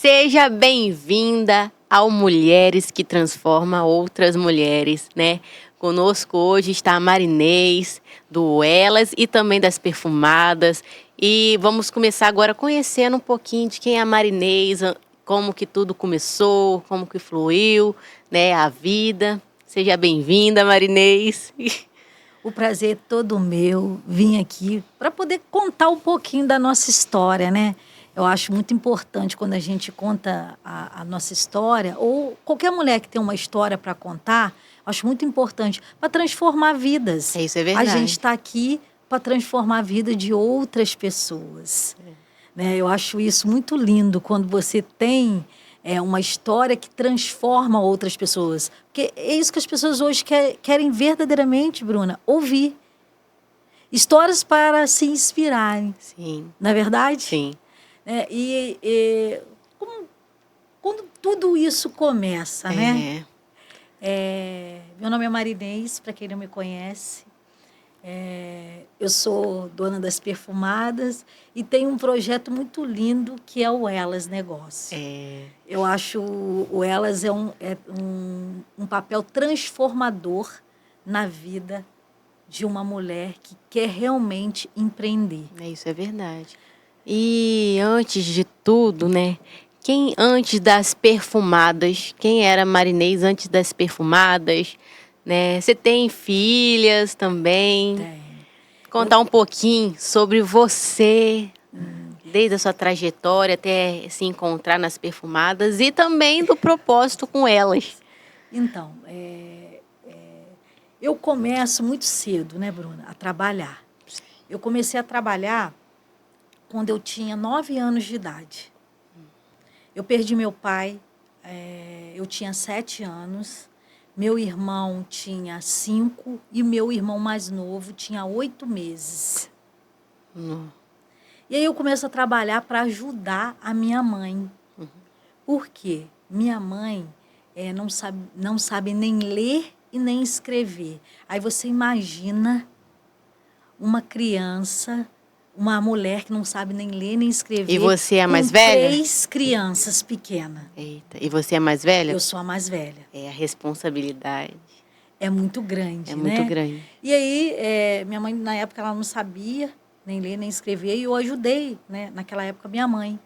Seja bem-vinda ao Mulheres que Transformam Outras Mulheres, né? Conosco hoje está a Marinês, do Elas e também das Perfumadas. E vamos começar agora conhecendo um pouquinho de quem é a Marinês, como que tudo começou, como que fluiu, né, a vida. Seja bem-vinda, Marinês. O prazer é todo meu vir aqui para poder contar um pouquinho da nossa história, né? Eu acho muito importante quando a gente conta a nossa história, ou qualquer mulher que tem uma história para contar, acho muito importante para transformar vidas. Isso é verdade. A gente está aqui para transformar a vida de outras pessoas. Né? Eu acho isso muito lindo quando você tem uma história que transforma outras pessoas. Porque é isso que as pessoas hoje querem verdadeiramente, Bruna, ouvir. Histórias para se inspirarem. Sim. Não é verdade? Sim. Quando tudo isso começa, né? Meu nome é Marinês, para quem não me conhece. Eu sou dona das Perfumadas e tenho um projeto muito lindo que é o Elas Negócio. Eu acho o Elas é um papel transformador na vida de uma mulher que quer realmente empreender. Isso é verdade. E antes de tudo, né? Quem antes das Perfumadas? Quem era Marinês antes das Perfumadas? Né? Você tem filhas também? Tenho. Contar um pouquinho sobre você, desde a sua trajetória até se encontrar nas Perfumadas e também do propósito com elas. Então, eu começo muito cedo, né, Bruna, a trabalhar. Eu comecei a trabalhar quando eu tinha 9 anos de idade. Eu perdi meu pai, eu tinha 7 anos, meu irmão tinha 5 e meu irmão mais novo tinha 8 meses. E aí eu começo a trabalhar para ajudar a minha mãe. Por quê? Minha mãe não sabe nem ler e nem escrever. Aí você imagina uma criança, uma mulher que não sabe nem ler nem escrever. E você é a mais com velha? 3 crianças pequenas. Eita, e você é a mais velha? Eu sou a mais velha. A responsabilidade. É muito grande, né? É muito grande. E aí, minha mãe, na época, ela não sabia nem ler, nem escrever, e eu ajudei, né, naquela época, minha mãe,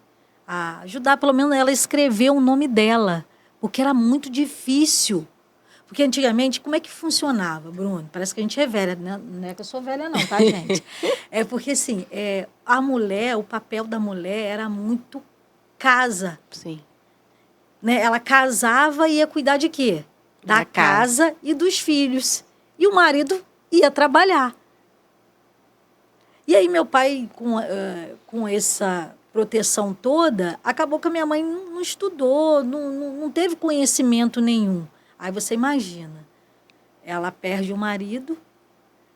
a ajudar, pelo menos, ela a escrever o nome dela, porque era muito difícil. Porque antigamente, como é que funcionava, Bruno? Parece que a gente é velha, né? Não é que eu sou velha não, tá, gente? É porque, assim, a mulher, o papel da mulher era muito casa. Sim. Né? Ela casava e ia cuidar de quê? Da casa e dos filhos. E o marido ia trabalhar. E aí meu pai, com essa proteção toda, acabou que a minha mãe não estudou, não teve conhecimento nenhum. Aí você imagina, ela perde o marido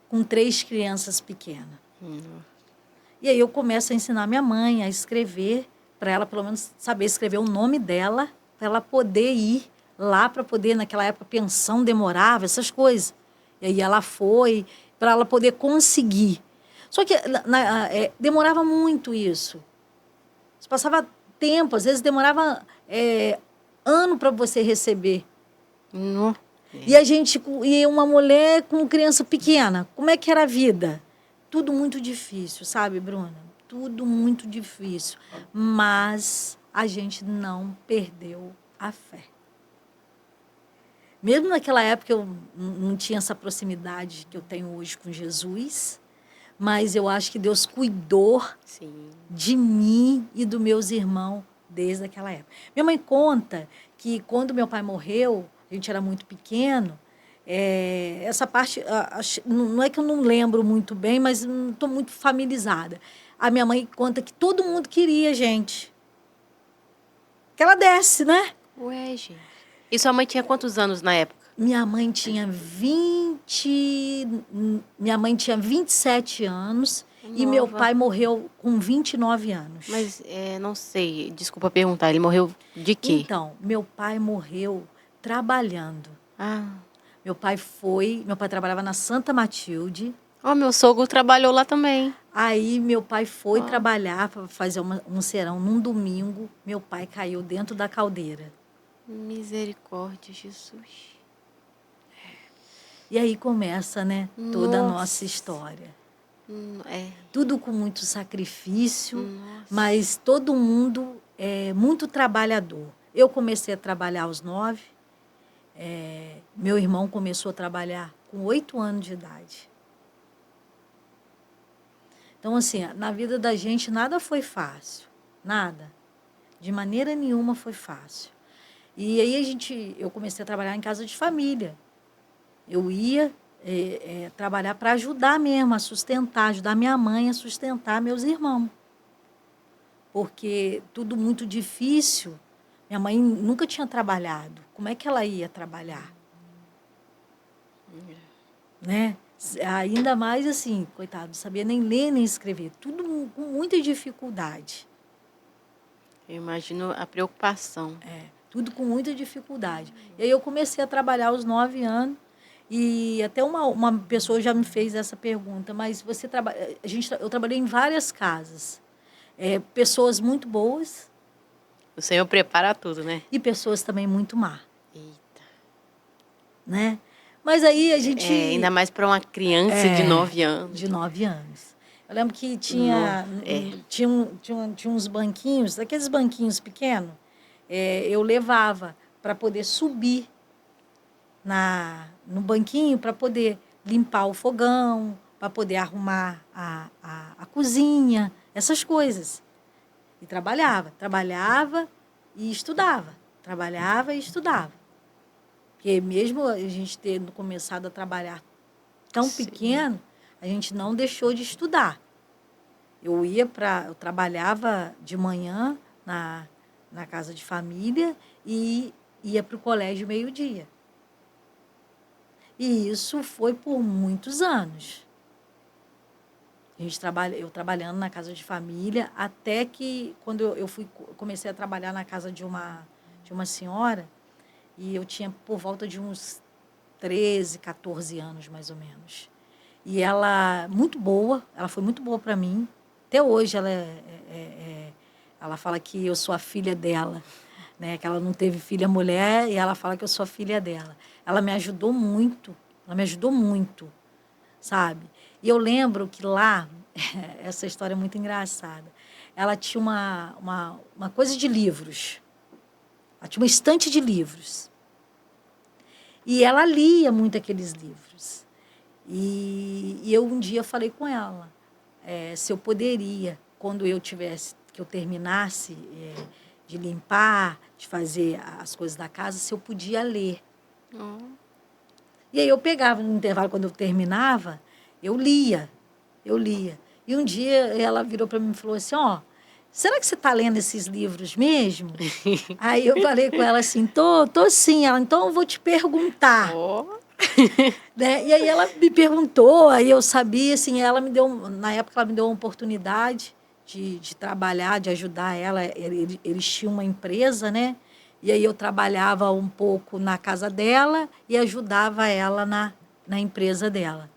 com 3 crianças pequenas. E aí eu começo a ensinar minha mãe a escrever, para ela pelo menos saber escrever o nome dela, para ela poder ir lá, para poder, naquela época, pensão demorava, essas coisas. E aí ela foi, para ela poder conseguir. Só que demorava muito isso. Você passava tempo, às vezes demorava ano para você receber. E uma mulher com criança pequena, como é que era a vida? Tudo muito difícil, sabe, Bruna? Tudo muito difícil. Mas a gente não perdeu a fé. Mesmo naquela época eu não tinha essa proximidade que eu tenho hoje com Jesus, mas eu acho que Deus cuidou de mim e dos meus irmãos desde aquela época. Minha mãe conta que quando meu pai morreu, a gente era muito pequeno, essa parte, não é que eu não lembro muito bem, mas não estou muito familiarizada. A minha mãe conta que todo mundo queria a gente. Que ela desce, né? Ué, gente. E sua mãe tinha quantos anos na época? Minha mãe tinha 27 anos. Nova. E meu pai morreu com 29 anos. Mas, não sei, desculpa perguntar, ele morreu de quê? Então, meu pai morreu trabalhando. Meu pai trabalhava na Santa Matilde. Meu sogro trabalhou lá também. Aí meu pai foi trabalhar para fazer um serão num domingo. Meu pai caiu dentro da caldeira. Misericórdia, Jesus. E aí começa, né, toda a nossa Nossa. história. É. Tudo com muito sacrifício, Nossa. mas todo mundo é muito trabalhador. Eu comecei a trabalhar aos 9. Meu irmão começou a trabalhar com 8 anos de idade. Então, assim, na vida da gente nada foi fácil. Nada. De maneira nenhuma foi fácil. E aí eu comecei a trabalhar em casa de família. Eu ia trabalhar para ajudar mesmo, a sustentar, ajudar minha mãe a sustentar meus irmãos. Porque tudo muito difícil. Minha mãe nunca tinha trabalhado. Como é que ela ia trabalhar? Né? Ainda mais assim, coitado, não sabia nem ler nem escrever. Tudo com muita dificuldade. Eu imagino a preocupação. Tudo com muita dificuldade. E aí eu comecei a trabalhar aos 9 anos. E até uma pessoa já me fez essa pergunta, mas você trabalha. Eu trabalhei em várias casas. Pessoas muito boas. O Senhor prepara tudo, né? E pessoas também muito má. Eita. Né? Mas aí a gente. Ainda mais para uma criança de 9 anos. De 9 anos. Eu lembro que tinha uns banquinhos, aqueles banquinhos pequenos, eu levava para poder subir no banquinho, para poder limpar o fogão, para poder arrumar a cozinha, essas coisas. E trabalhava e estudava. Trabalhava e estudava. Porque mesmo a gente tendo começado a trabalhar tão pequeno, a gente não deixou de estudar. Eu trabalhava de manhã na casa de família e ia para o colégio meio-dia. E isso foi por muitos anos. Eu trabalhando na casa de família, até que quando eu comecei a trabalhar na casa de uma senhora, e eu tinha por volta de uns 13, 14 anos, mais ou menos. E ela, muito boa, ela foi muito boa para mim. Até hoje ela fala que eu sou a filha dela, né? Que ela não teve filha mulher e ela fala que eu sou a filha dela. Ela me ajudou muito, sabe? E eu lembro que lá, essa história é muito engraçada, ela tinha uma coisa de livros. Ela tinha uma estante de livros. E ela lia muito aqueles livros. E eu um dia falei com ela, se eu poderia, quando eu terminasse de limpar, de fazer as coisas da casa, se eu podia ler. E aí eu pegava no intervalo, quando eu terminava, eu lia. E um dia ela virou para mim e falou assim, será que você está lendo esses livros mesmo? Aí eu falei com ela assim, tô sim. Ela, então eu vou te perguntar. Né? E aí ela me perguntou, aí eu sabia, assim, na época ela me deu uma oportunidade de trabalhar, de ajudar ela. Eles tinham uma empresa, né? E aí eu trabalhava um pouco na casa dela e ajudava ela na empresa dela.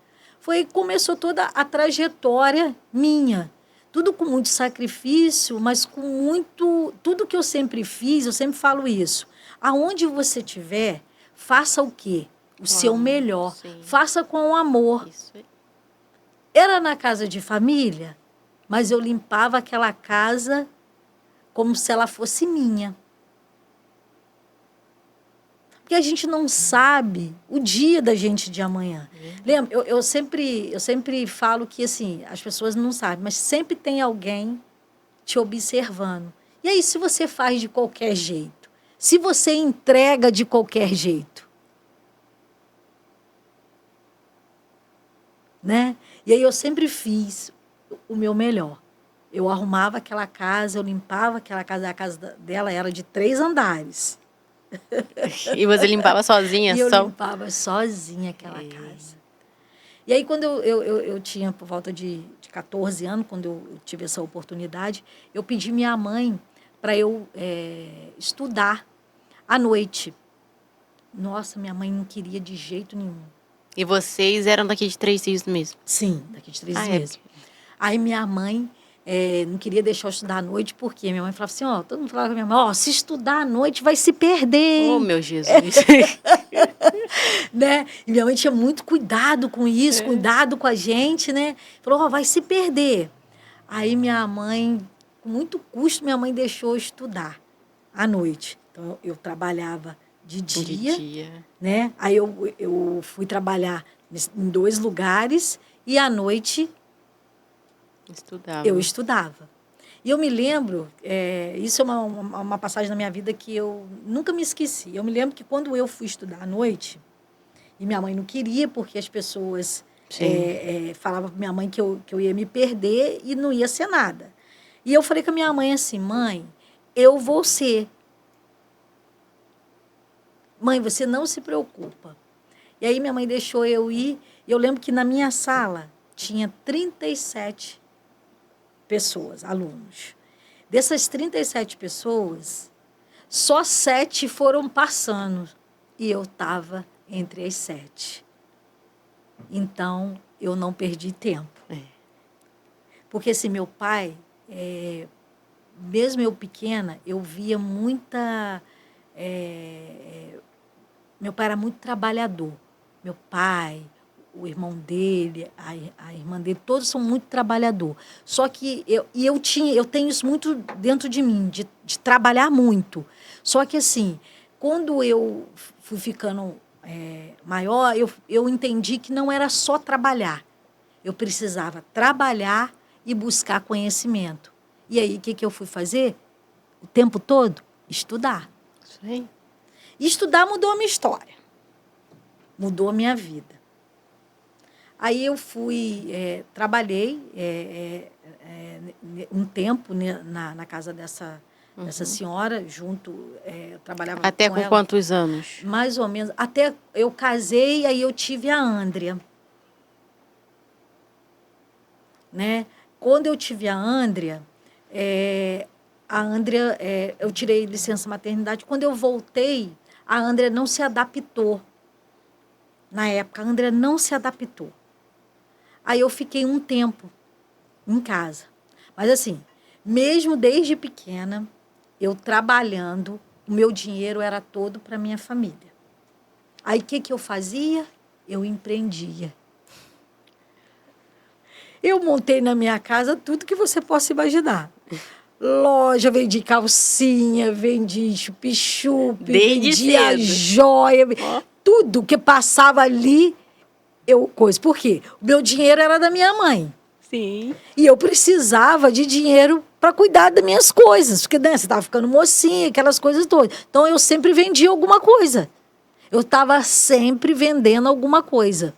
Começou toda a trajetória minha. Tudo com muito sacrifício, mas com muito... Tudo que eu sempre fiz, eu sempre falo isso. Aonde você estiver, faça o quê? O seu melhor. Sim. Faça com amor. Isso. Era na casa de família, mas eu limpava aquela casa como se ela fosse minha. Porque a gente não sabe o dia da gente de amanhã. Lembra? Eu sempre falo que assim, as pessoas não sabem, mas sempre tem alguém te observando. E aí, se você faz de qualquer jeito, se você entrega de qualquer jeito, né? E aí eu sempre fiz o meu melhor. Eu arrumava aquela casa, eu limpava aquela casa. A casa dela era de 3 andares. E você limpava sozinha? E eu limpava sozinha aquela casa. E aí, quando eu tinha por volta de 14 anos, quando eu tive essa oportunidade, eu pedi minha mãe para eu estudar à noite. Nossa, minha mãe não queria de jeito nenhum. E vocês eram daqui de Três Rios mesmo? Sim, daqui de Três Rios mesmo. Aí minha mãe não queria deixar eu estudar à noite, porque minha mãe falava assim, ó, todo mundo falava com minha mãe, ó, se estudar à noite vai se perder. Oh, meu Jesus. Né? E minha mãe tinha muito cuidado com isso, cuidado com a gente, né? Falou, ó, vai se perder. Aí minha mãe, com muito custo, minha mãe deixou eu estudar à noite. Então, eu trabalhava de dia, né? Aí eu fui trabalhar em 2 lugares e à noite eu estudava. E eu me lembro, isso é uma passagem na minha vida que eu nunca me esqueci. Eu me lembro que quando eu fui estudar à noite, e minha mãe não queria, porque as pessoas falavam para minha mãe que eu ia me perder e não ia ser nada. E eu falei com a minha mãe assim, mãe, eu vou ser. Mãe, você não se preocupa. E aí minha mãe deixou eu ir. Eu lembro que na minha sala tinha 37 pessoas, alunos. Dessas 37 pessoas, só 7 foram passando. E eu estava entre as 7. Então, eu não perdi tempo. Porque, assim, meu pai, mesmo eu pequena, eu via muita... meu pai era muito trabalhador. Meu pai, o irmão dele, a irmã dele, todos são muito trabalhador. Só que eu tenho isso muito dentro de mim, de trabalhar muito. Só que, assim, quando eu fui ficando maior, eu entendi que não era só trabalhar. Eu precisava trabalhar e buscar conhecimento. E aí, o que eu fui fazer? O tempo todo? Estudar. Isso aí. E estudar mudou a minha história. Mudou a minha vida. Aí eu trabalhei um tempo na casa dessa senhora, junto, eu trabalhava até com ela. Quantos anos? Mais ou menos. Até eu casei, aí eu tive a Andrea. Né? Quando eu tive a Andrea, eu tirei licença maternidade. Quando eu voltei, a Andrea não se adaptou. Na época, a Andrea não se adaptou. Aí eu fiquei um tempo em casa. Mas assim, mesmo desde pequena, eu trabalhando, o meu dinheiro era todo para minha família. Aí o que eu fazia? Eu empreendia. Eu montei na minha casa tudo que você possa imaginar. Loja, vendi calcinha, vendi chup-chup, vendia joia, tudo que passava ali, Por quê? O meu dinheiro era da minha mãe. Sim. E eu precisava de dinheiro para cuidar das minhas coisas, porque você estava ficando mocinha, aquelas coisas todas. Então, eu sempre vendia alguma coisa. Eu estava sempre vendendo alguma coisa.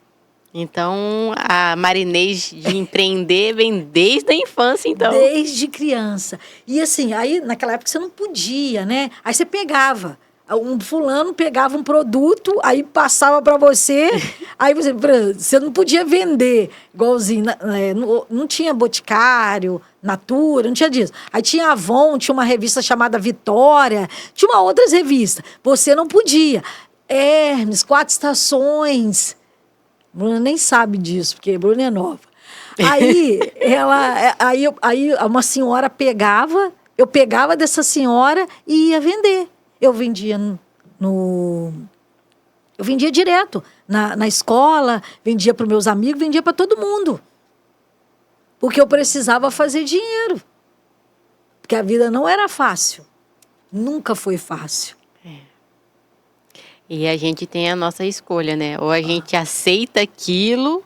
Então, a Marinês de empreender vem desde a infância, então. Desde criança. E assim, aí naquela época você não podia, né? Aí você pegava. Um fulano pegava um produto, aí passava para você, aí você não podia vender igualzinho, não tinha Boticário, Natura, não tinha disso. Aí tinha Avon, tinha uma revista chamada Vitória, tinha uma outras revistas. Você não podia. Hermes, 4 Estações. Bruna nem sabe disso, porque a Bruna é nova. Aí uma senhora eu pegava dessa senhora e ia vender. Eu vendia eu vendia direto na escola, vendia para os meus amigos, vendia para todo mundo. Porque eu precisava fazer dinheiro. Porque a vida não era fácil. Nunca foi fácil. E a gente tem a nossa escolha, né? Ou a gente aceita aquilo,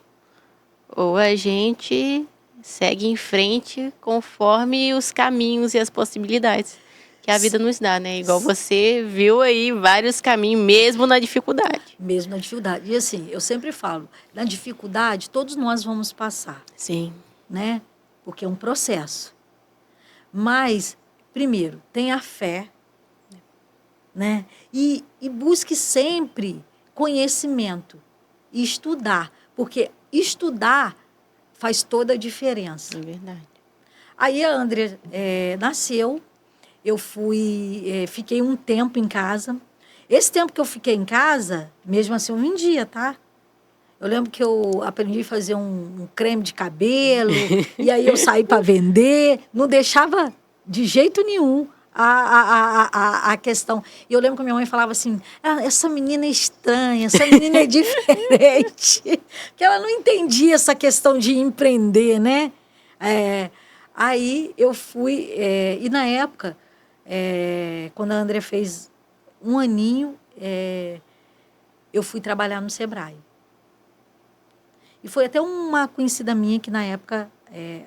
ou a gente segue em frente conforme os caminhos e as possibilidades que a vida nos dá, né? Igual você viu aí vários caminhos, mesmo na dificuldade. Mesmo na dificuldade. E assim, eu sempre falo, na dificuldade todos nós vamos passar. Sim. Né? Porque é um processo. Mas, primeiro, tenha fé, né? E busque sempre conhecimento e estudar, porque estudar faz toda a diferença. É verdade. Aí a Andrea nasceu, eu fiquei um tempo em casa. Esse tempo que eu fiquei em casa, mesmo assim eu vendia, tá? Eu lembro que eu aprendi a fazer um creme de cabelo, e aí eu saí para vender, não deixava de jeito nenhum a questão. E eu lembro que minha mãe falava assim, essa menina é estranha, essa menina é diferente. Que ela não entendia essa questão de empreender, né? Aí eu fui, e na época, quando a André fez 1 aninho, eu fui trabalhar no Sebrae. E foi até uma conhecida minha que, na época,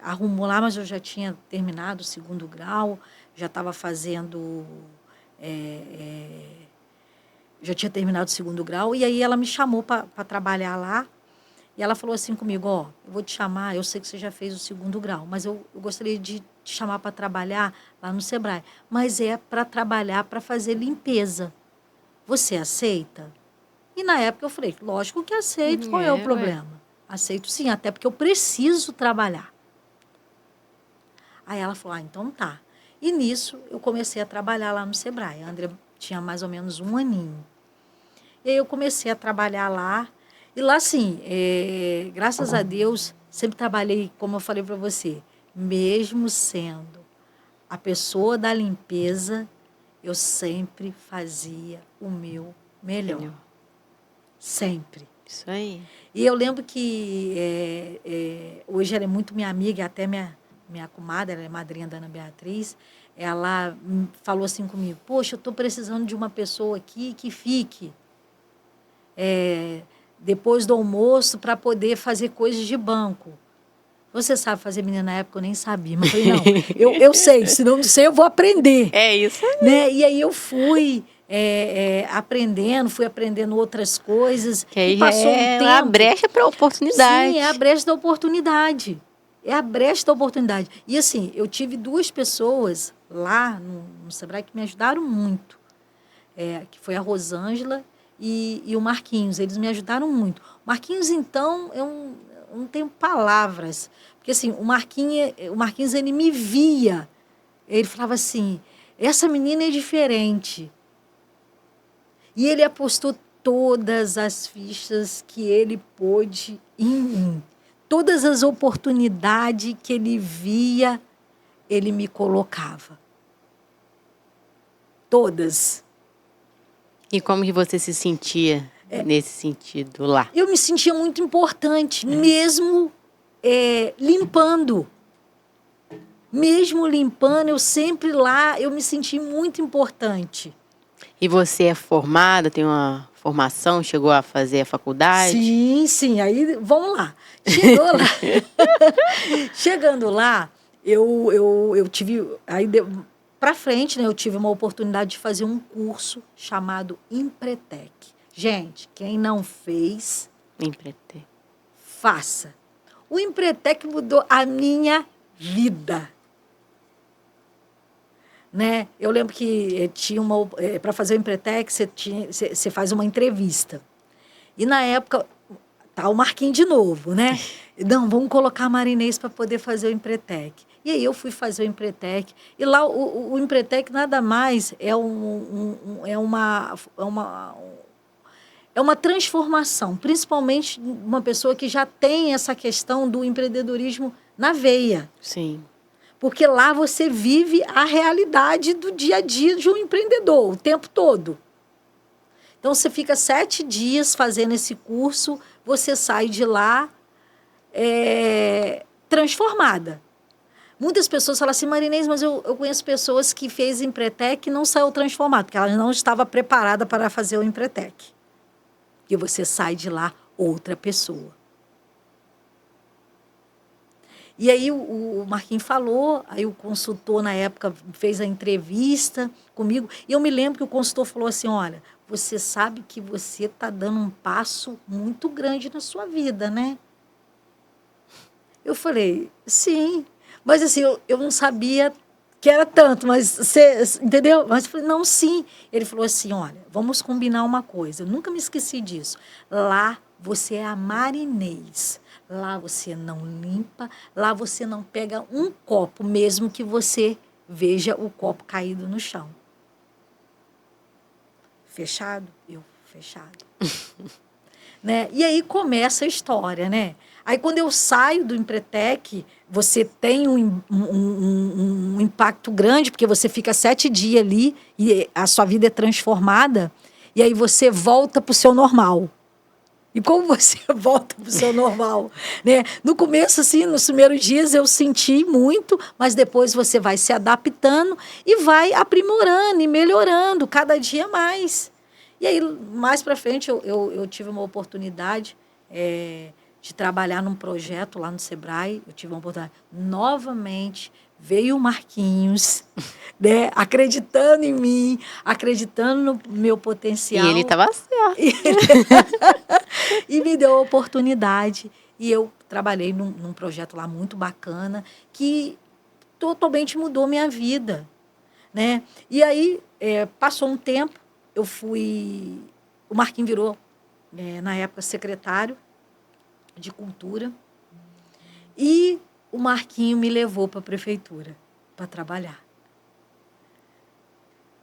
arrumou lá, mas eu já tinha terminado o 2º grau, já estava fazendo... já tinha terminado o 2º grau, e aí ela me chamou para trabalhar lá, e ela falou assim comigo, eu vou te chamar, eu sei que você já fez o 2º grau, mas eu gostaria de te chamar para trabalhar lá no Sebrae, mas é para trabalhar, para fazer limpeza. Você aceita? E na época eu falei, lógico que aceito, qual é o problema? Aceito sim, até porque eu preciso trabalhar. Aí ela falou, então tá. E nisso eu comecei a trabalhar lá no Sebrae. A André tinha mais ou menos 1 aninho. E aí eu comecei a trabalhar lá. E lá, assim, graças a Deus, sempre trabalhei, como eu falei para você, mesmo sendo a pessoa da limpeza, eu sempre fazia o meu melhor. Sempre. Isso aí. E eu lembro que hoje ela é muito minha amiga, até minha comadre, ela é madrinha da Ana Beatriz, ela falou assim comigo, poxa, eu estou precisando de uma pessoa aqui que fique depois do almoço para poder fazer coisas de banco. Você sabe fazer, menina, na época eu nem sabia, mas eu falei, não, eu sei, se não sei eu vou aprender. É isso aí. Né? E aí eu fui fui aprendendo outras coisas. Que aí e passou um tempo. A brecha para a oportunidade. Sim, é a brecha da oportunidade. É a brecha da oportunidade. E assim, eu tive 2 pessoas lá no Sebrae que me ajudaram muito. Que foi a Rosângela e o Marquinhos. Eles me ajudaram muito. O Marquinhos, então, eu não tenho palavras. Porque assim, o Marquinhos, ele me via. Ele falava assim, essa menina é diferente. E ele apostou todas as fichas que ele pôde em mim. Todas as oportunidades que ele via, ele me colocava. Todas. E como que você se sentia nesse sentido lá? Eu me sentia muito importante, mesmo limpando. Mesmo limpando, eu sempre lá, eu me senti muito importante. E você é formada, tem uma formação, chegou a fazer a faculdade? Sim, aí vamos lá. Chegou lá. Chegando lá, eu tive, aí para frente, né, eu tive uma oportunidade de fazer um curso chamado Empretec. Gente, quem não fez, Empretec. Faça. O Empretec mudou a minha vida. Né? Eu lembro que tinha para fazer o Empretec, você faz uma entrevista. E na época, tá o Marquinhos de novo, né? Não, vamos colocar a Marinês para poder fazer o Empretec. E aí eu fui fazer o Empretec. E lá o Empretec nada mais é uma transformação, principalmente uma pessoa que já tem essa questão do empreendedorismo na veia. Sim. Porque lá você vive a realidade do dia a dia de um empreendedor, o tempo todo. Então, você fica 7 dias fazendo esse curso, você sai de lá transformada. Muitas pessoas falam assim, Marinês, mas eu conheço pessoas que fez Empretec e não saiu transformada, porque ela não estava preparada para fazer o Empretec. E você sai de lá outra pessoa. E aí o Marquinhos falou, aí o consultor, na época, fez a entrevista comigo. E eu me lembro que o consultor falou assim, olha, você sabe que você está dando um passo muito grande na sua vida, né? Eu falei, sim. Mas assim, eu não sabia que era tanto, mas você entendeu? Mas eu falei, não, sim. Ele falou assim, olha, vamos combinar uma coisa. Eu nunca me esqueci disso. Lá você é a Marinês. Lá você não limpa, lá você não pega um copo, mesmo que você veja o copo caído no chão. Fechado? Eu, fechado. né? E aí começa a história, né? Aí, quando eu saio do Empretec, você tem um impacto grande, porque você fica 7 dias ali e a sua vida é transformada, e aí você volta para o seu normal. E como você volta para o seu normal, né? No começo, assim, nos primeiros dias eu senti muito, mas depois você vai se adaptando e vai aprimorando e melhorando cada dia mais. E aí, mais para frente, eu tive uma oportunidade de trabalhar num projeto lá no Sebrae. Eu tive uma oportunidade. Novamente, veio o Marquinhos, né? Acreditando em mim, acreditando no meu potencial. E ele estava certo. E me deu a oportunidade. E eu trabalhei num projeto lá muito bacana, que totalmente mudou minha vida, né? E aí, passou um tempo, eu fui... O Marquinhos virou, na época, secretário de Cultura. E o Marquinhos me levou para a prefeitura para trabalhar.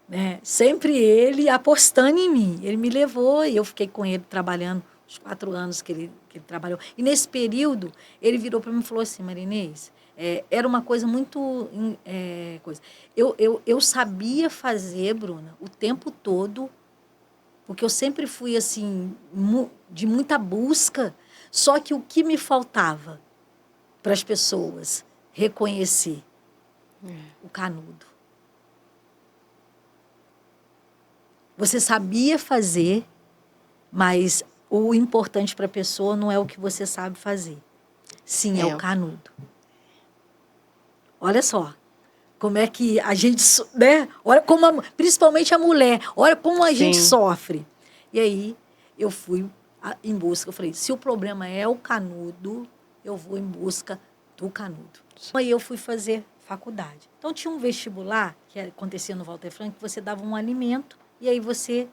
Né? Sempre ele apostando em mim. Ele me levou e eu fiquei com ele trabalhando os 4 anos que ele trabalhou. E nesse período, ele virou para mim e falou assim, Marinês, era uma coisa muito... coisa. Eu sabia fazer, Bruna, o tempo todo, porque eu sempre fui assim, de muita busca, só que o que me faltava para as pessoas reconhecer? O canudo. Você sabia fazer, mas o importante para a pessoa não é o que você sabe fazer. Sim, é o canudo. Olha só, como é que a gente, né? Olha como principalmente a mulher, olha como a gente sofre. E aí eu fui em busca, eu falei, se o problema é o canudo, eu vou em busca do canudo. Aí eu fui fazer faculdade. Então tinha um vestibular que acontecia no Walter Franco, que você dava um alimento e aí você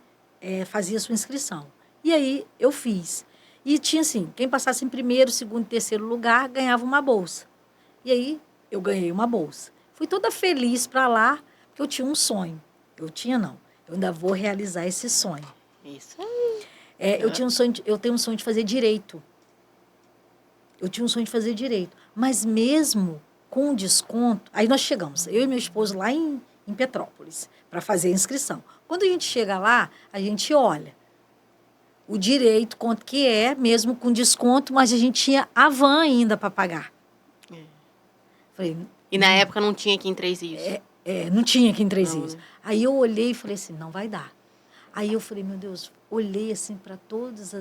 fazia a sua inscrição. E aí eu fiz. E tinha assim, quem passasse em primeiro, segundo e terceiro lugar, ganhava uma bolsa. E aí eu ganhei uma bolsa. Fui toda feliz para lá, porque eu tinha um sonho. Eu ainda vou realizar esse sonho. Isso aí. Eu tenho um sonho de fazer direito. Mas mesmo com desconto, aí nós chegamos, eu e meu esposo lá em Petrópolis, para fazer a inscrição. Quando a gente chega lá, a gente olha o direito, quanto que é, mesmo com desconto, mas a gente tinha a van ainda para pagar. Falei, e na época não tinha aqui em Três Rios? Não tinha aqui em Três Rios. Aí eu olhei e falei assim, não vai dar. Aí eu falei, meu Deus, olhei assim para todas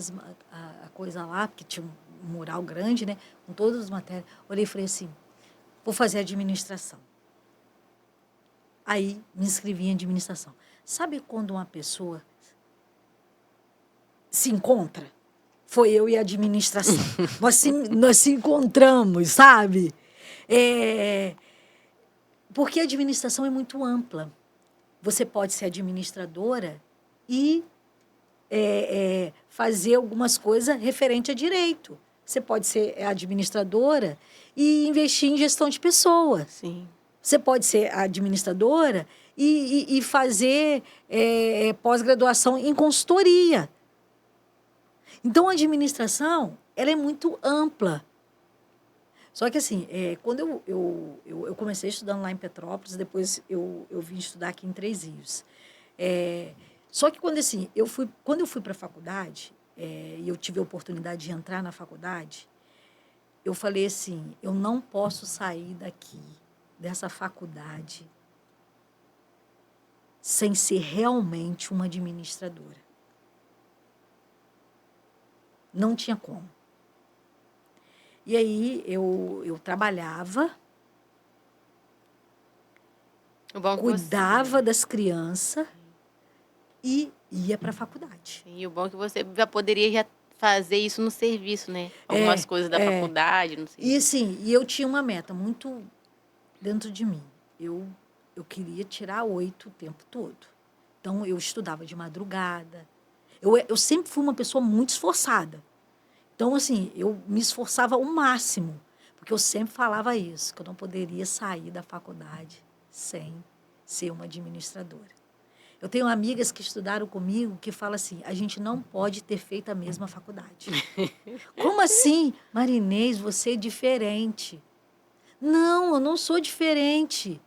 a coisa lá, porque tinha um mural grande, né, com todas as matérias. Olhei e falei assim, vou fazer administração. Aí me inscrevi em administração. Sabe quando uma pessoa se encontra? Foi eu e a administração. nós se encontramos, sabe? Porque a administração é muito ampla. Você pode ser administradora e fazer algumas coisas referente a direito. Você pode ser administradora e investir em gestão de pessoas. Sim. Você pode ser administradora e fazer pós-graduação em consultoria. Então, a administração ela é muito ampla. Só que, assim, quando eu comecei estudando lá em Petrópolis, depois eu vim estudar aqui em Três Rios. Só que, quando eu fui para a faculdade, e eu tive a oportunidade de entrar na faculdade, eu falei assim, eu não posso sair dessa faculdade sem ser realmente uma administradora. Não tinha como. E aí eu trabalhava, cuidava das crianças e ia para a faculdade. E o bom é que você já poderia fazer isso no serviço, né? Algumas coisas da faculdade, não sei. E assim, eu tinha uma meta muito dentro de mim. Eu queria tirar 8 o tempo todo. Então, eu estudava de madrugada. Eu sempre fui uma pessoa muito esforçada. Então, assim, eu me esforçava ao máximo, porque eu sempre falava isso, que eu não poderia sair da faculdade sem ser uma administradora. Eu tenho amigas que estudaram comigo que falam assim, a gente não pode ter feito a mesma faculdade. Como assim? Marinês, você é diferente. Não, eu não sou diferente.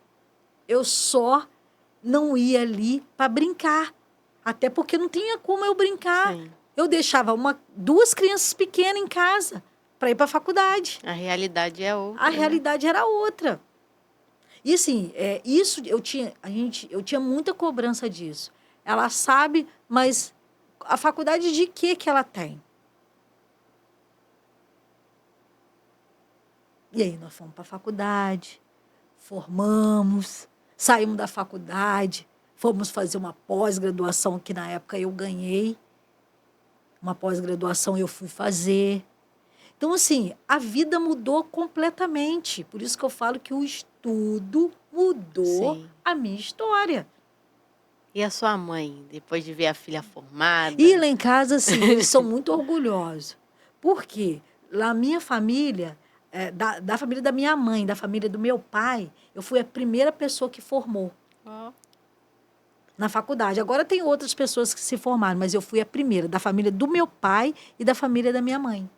Eu só não ia ali para brincar. Até porque não tinha como eu brincar. Sim. Eu deixava duas crianças pequenas em casa para ir para a faculdade. A realidade é outra. A realidade era outra. E assim, isso eu tinha muita cobrança disso. Ela sabe, mas a faculdade de que ela tem? E aí nós fomos para a faculdade, formamos, saímos da faculdade, fomos fazer uma pós-graduação que na época eu ganhei. Uma pós-graduação eu fui fazer. Então, assim, a vida mudou completamente. Por isso que eu falo que o estudo mudou Sim. a minha história. E a sua mãe, depois de ver a filha formada? E lá em casa, assim, eles são muito orgulhosos. Por quê? Lá, minha família, da família da minha mãe, da família do meu pai, eu fui a primeira pessoa que formou Oh. na faculdade. Agora tem outras pessoas que se formaram, mas eu fui a primeira, da família do meu pai e da família da minha mãe.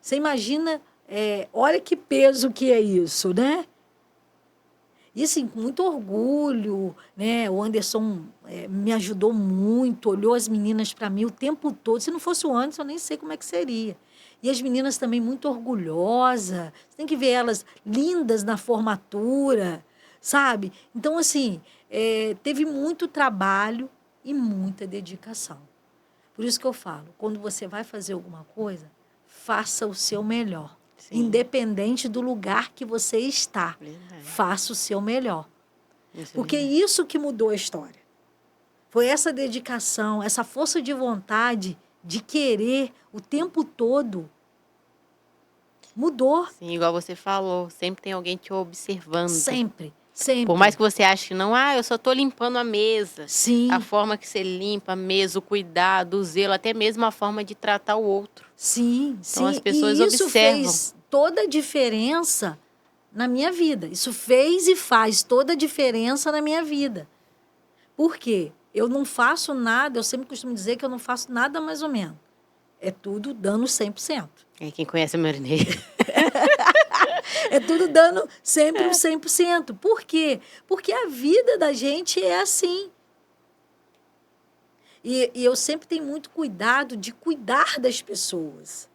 Você imagina, olha que peso que é isso, né? E assim, com muito orgulho, né? O Anderson me ajudou muito, olhou as meninas para mim o tempo todo. Se não fosse o Anderson, eu nem sei como é que seria. E as meninas também muito orgulhosas. Você tem que ver elas lindas na formatura, sabe? Então, assim, teve muito trabalho e muita dedicação. Por isso que eu falo, quando você vai fazer alguma coisa, faça o seu melhor. Sim. Independente do lugar que você está. Verdade. Faça o seu melhor. Isso é Porque é verdade. isso que mudou a história. Foi essa dedicação, essa força de vontade de querer o tempo todo. Mudou. Sim, igual você falou, sempre tem alguém te observando. Sempre, sempre. Por mais que você ache que não, eu só estou limpando a mesa. Sim, A forma que você limpa a mesa, o cuidado, o zelo, até mesmo a forma de tratar o outro. sim, Então as sim. pessoas E isso observam. fez toda a diferença na minha vida. Isso fez e faz toda a diferença na minha vida. Por quê? Eu não faço nada, eu sempre costumo dizer que eu não faço nada mais ou menos. É tudo dando 100%. Quem conhece a Marinês. É tudo dando sempre um 100%. Por quê? Porque a vida da gente é assim. E eu sempre tenho muito cuidado de cuidar das pessoas.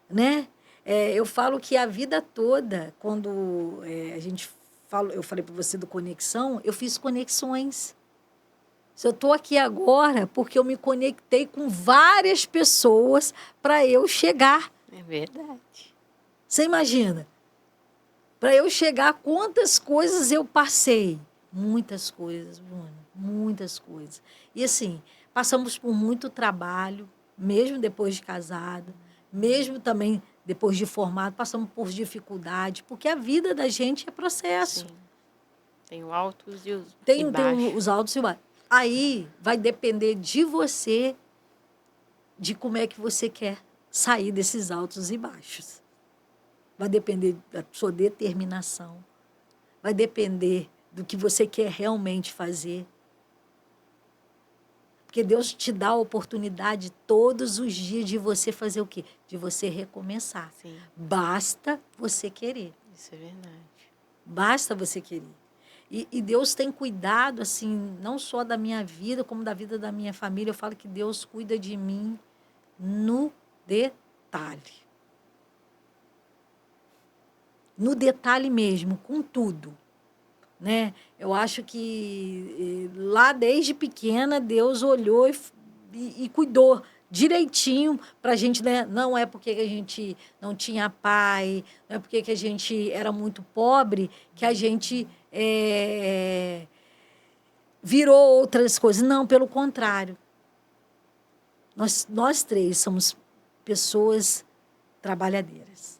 Né? Eu falo que a vida toda, quando a gente fala, eu falei para você do conexão, eu fiz conexões. Se eu estou aqui agora, porque eu me conectei com várias pessoas para eu chegar. É verdade. Você imagina? Para eu chegar, quantas coisas eu passei? Muitas coisas, Bruna, muitas coisas. E assim, passamos por muito trabalho, mesmo depois de casado, mesmo também depois de formado, passamos por dificuldade, porque a vida da gente é processo. Sim. Tem o altos e os Tem baixos. os altos e os baixos. Aí vai depender de você, de como é que você quer sair desses altos e baixos. Vai depender da sua determinação. Vai depender do que você quer realmente fazer. Porque Deus te dá a oportunidade todos os dias de você fazer o quê? De você recomeçar. Sim, Basta você querer. isso é verdade. Basta você querer. E Deus tem cuidado, assim, não só da minha vida, como da vida da minha família. Eu falo que Deus cuida de mim no detalhe. No detalhe mesmo, com tudo. Né? Eu acho que lá desde pequena Deus olhou e cuidou direitinho para a gente, né? Não é porque a gente não tinha pai, não é porque que a gente era muito pobre que a gente virou outras coisas. Não, pelo contrário. Nós três somos pessoas trabalhadeiras.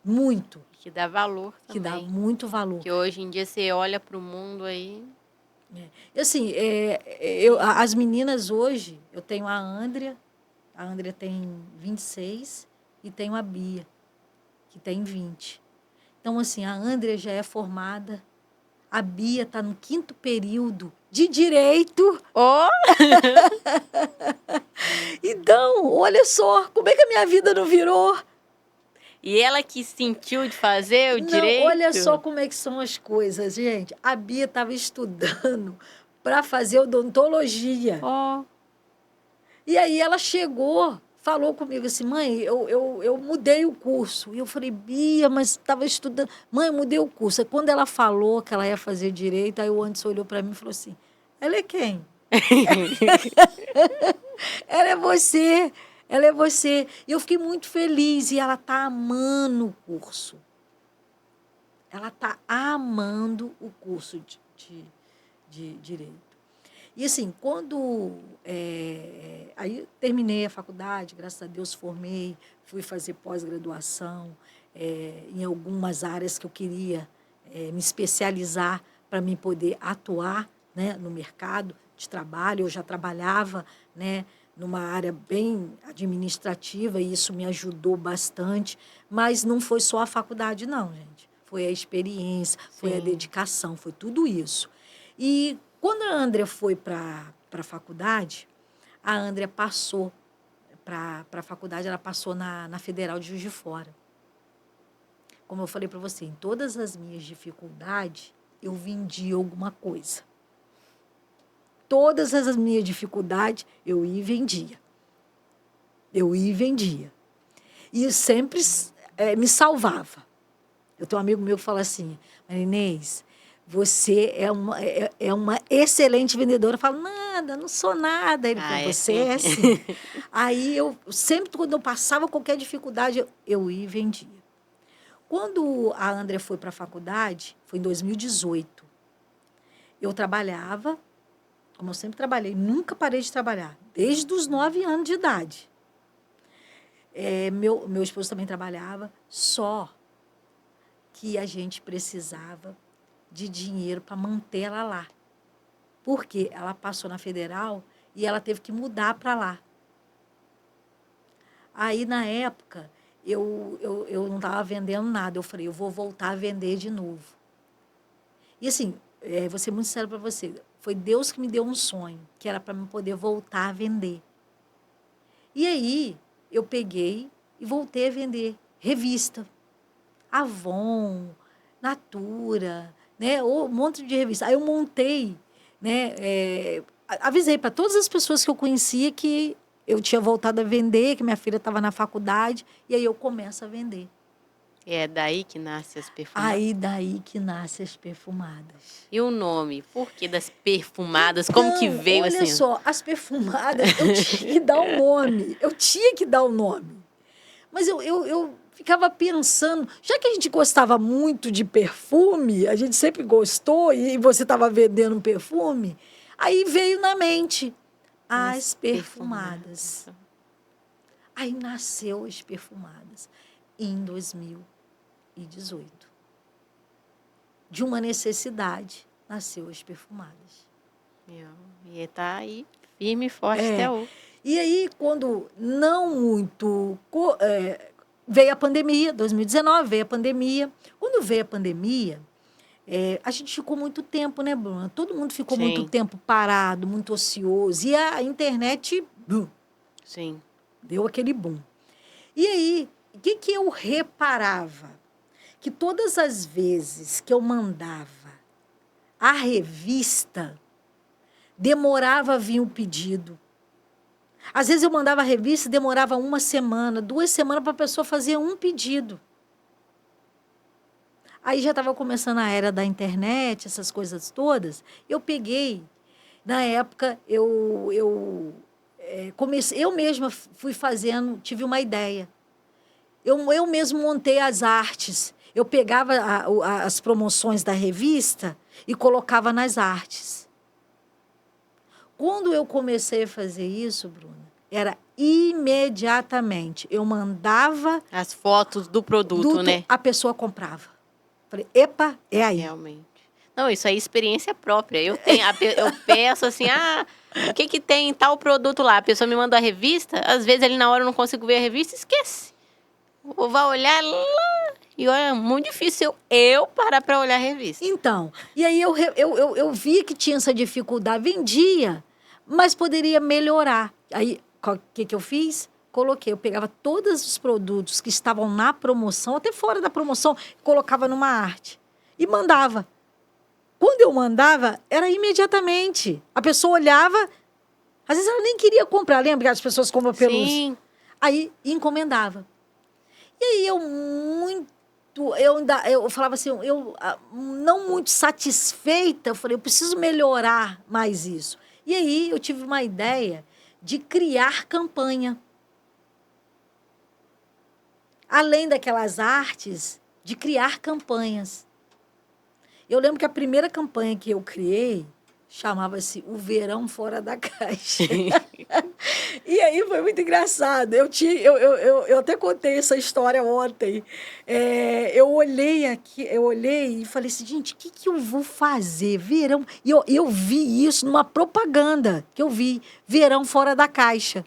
Muito. Que dá valor também. Que dá muito valor. Que hoje em dia você olha para o mundo aí. Assim, as meninas hoje, eu tenho a Andrea tem 26, e tenho a Bia, que tem 20. Então, assim, a Andrea já é formada, a Bia está no 5º período de direito. Oh! Então, olha só, como é que a minha vida não virou? E ela que sentiu de fazer o Não, direito? olha só como é que são as coisas, gente. A Bia estava estudando para fazer odontologia. Oh. E aí ela chegou, falou comigo assim, mãe, eu mudei o curso. E eu falei, Bia, mas estava estudando. Mãe, eu mudei o curso. Aí quando ela falou que ela ia fazer direito, aí o Anderson olhou para mim e falou assim, ela é quem? Ela é você, ela é você. E eu fiquei muito feliz e ela está amando o curso. Ela está amando o curso de direito. E assim, quando aí terminei a faculdade, graças a Deus formei, fui fazer pós-graduação em algumas áreas que eu queria me especializar para mim poder atuar, né, no mercado de trabalho. Eu já trabalhava, né, numa área bem administrativa e isso me ajudou bastante, mas não foi só a faculdade não, gente. Foi a experiência, foi a dedicação, foi tudo isso. E quando a Andrea foi para a faculdade, a Andrea passou para a faculdade, ela passou na Federal de Juiz de Fora. Como eu falei para você, em todas as minhas dificuldades, eu vendi alguma coisa. Todas as minhas dificuldades, eu ia e vendia. Eu ia e vendia. E sempre me salvava. Eu tenho um amigo meu que fala assim, Marinês, você é uma excelente vendedora. Eu falo, nada, não sou nada. Ele falou, você é sim. Aí eu sempre, quando eu passava qualquer dificuldade, eu ia e vendia. Quando a Andrea foi para a faculdade, foi em 2018, eu trabalhava, como eu sempre trabalhei, nunca parei de trabalhar, desde os 9 anos de idade. Meu esposo também trabalhava, só que a gente precisava de dinheiro para manter ela lá. Porque ela passou na Federal e ela teve que mudar para lá. Aí, na época, eu não estava vendendo nada. Eu falei, eu vou voltar a vender de novo. E assim, vou ser muito sincera para você, foi Deus que me deu um sonho, que era para eu poder voltar a vender. E aí, eu peguei e voltei a vender revista. Avon, Natura, né? Um monte de revista. Aí eu montei, né? Avisei para todas as pessoas que eu conhecia que eu tinha voltado a vender, que minha filha estava na faculdade, e aí eu começo a vender. É daí que nasce as perfumadas? Aí daí que nasce as perfumadas. E o nome? Por que das perfumadas? Então, como que veio olha assim? Olha só, as perfumadas, eu tinha que dar um nome. Eu tinha que dar um nome. Mas eu ficava pensando, já que a gente gostava muito de perfume, a gente sempre gostou, e você estava vendendo um perfume, aí veio na mente as perfumadas. Aí nasceu as perfumadas em 2018. De uma necessidade, nasceu as perfumadas. E está aí firme e forte até hoje. E aí, quando não muito... veio a pandemia, 2019, veio a pandemia. Quando veio a pandemia, a gente ficou muito tempo, né, Bruna? Todo mundo ficou muito tempo parado, muito ocioso. E a internet, Sim, deu aquele boom. E aí, o que eu reparava? Que todas as vezes que eu mandava a revista, demorava a vir o pedido. Às vezes eu mandava a revista, demorava 1 semana, 2 semanas para a pessoa fazer um pedido. Aí já estava começando a era da internet, essas coisas todas. Eu peguei, na época, comecei, eu mesma fui fazendo, tive uma ideia. Eu mesmo montei as artes. Eu pegava as promoções da revista e colocava nas artes. Quando eu comecei a fazer isso, Bruna, era imediatamente. Eu mandava... as fotos do produto, né? A pessoa comprava. Falei, epa, é aí. Realmente. Não, isso aí é experiência própria. Eu peço assim, o que tem tal produto lá? A pessoa me manda a revista, às vezes ali na hora eu não consigo ver a revista, esquece. Vai olhar lá E olha, é muito difícil eu parar para olhar a revista. Então, e aí eu vi que tinha essa dificuldade, vendia, mas poderia melhorar. Aí, o que eu fiz? Eu pegava todos os produtos que estavam na promoção, até fora da promoção, colocava numa arte e mandava. Quando eu mandava, era imediatamente. A pessoa olhava, às vezes ela nem queria comprar, lembra que as pessoas compram pelos... Sim. Aí encomendava. E aí eu falava assim, não muito satisfeita, eu falei, eu preciso melhorar mais isso. E aí eu tive uma ideia de criar campanha. Além daquelas artes, de criar campanhas. Eu lembro que a primeira campanha que eu criei chamava-se O Verão Fora da Caixa. E aí foi muito engraçado. Eu até contei essa história ontem. Eu olhei e falei assim, gente, o que eu vou fazer? Verão. E eu vi isso numa propaganda que eu vi, Verão Fora da Caixa.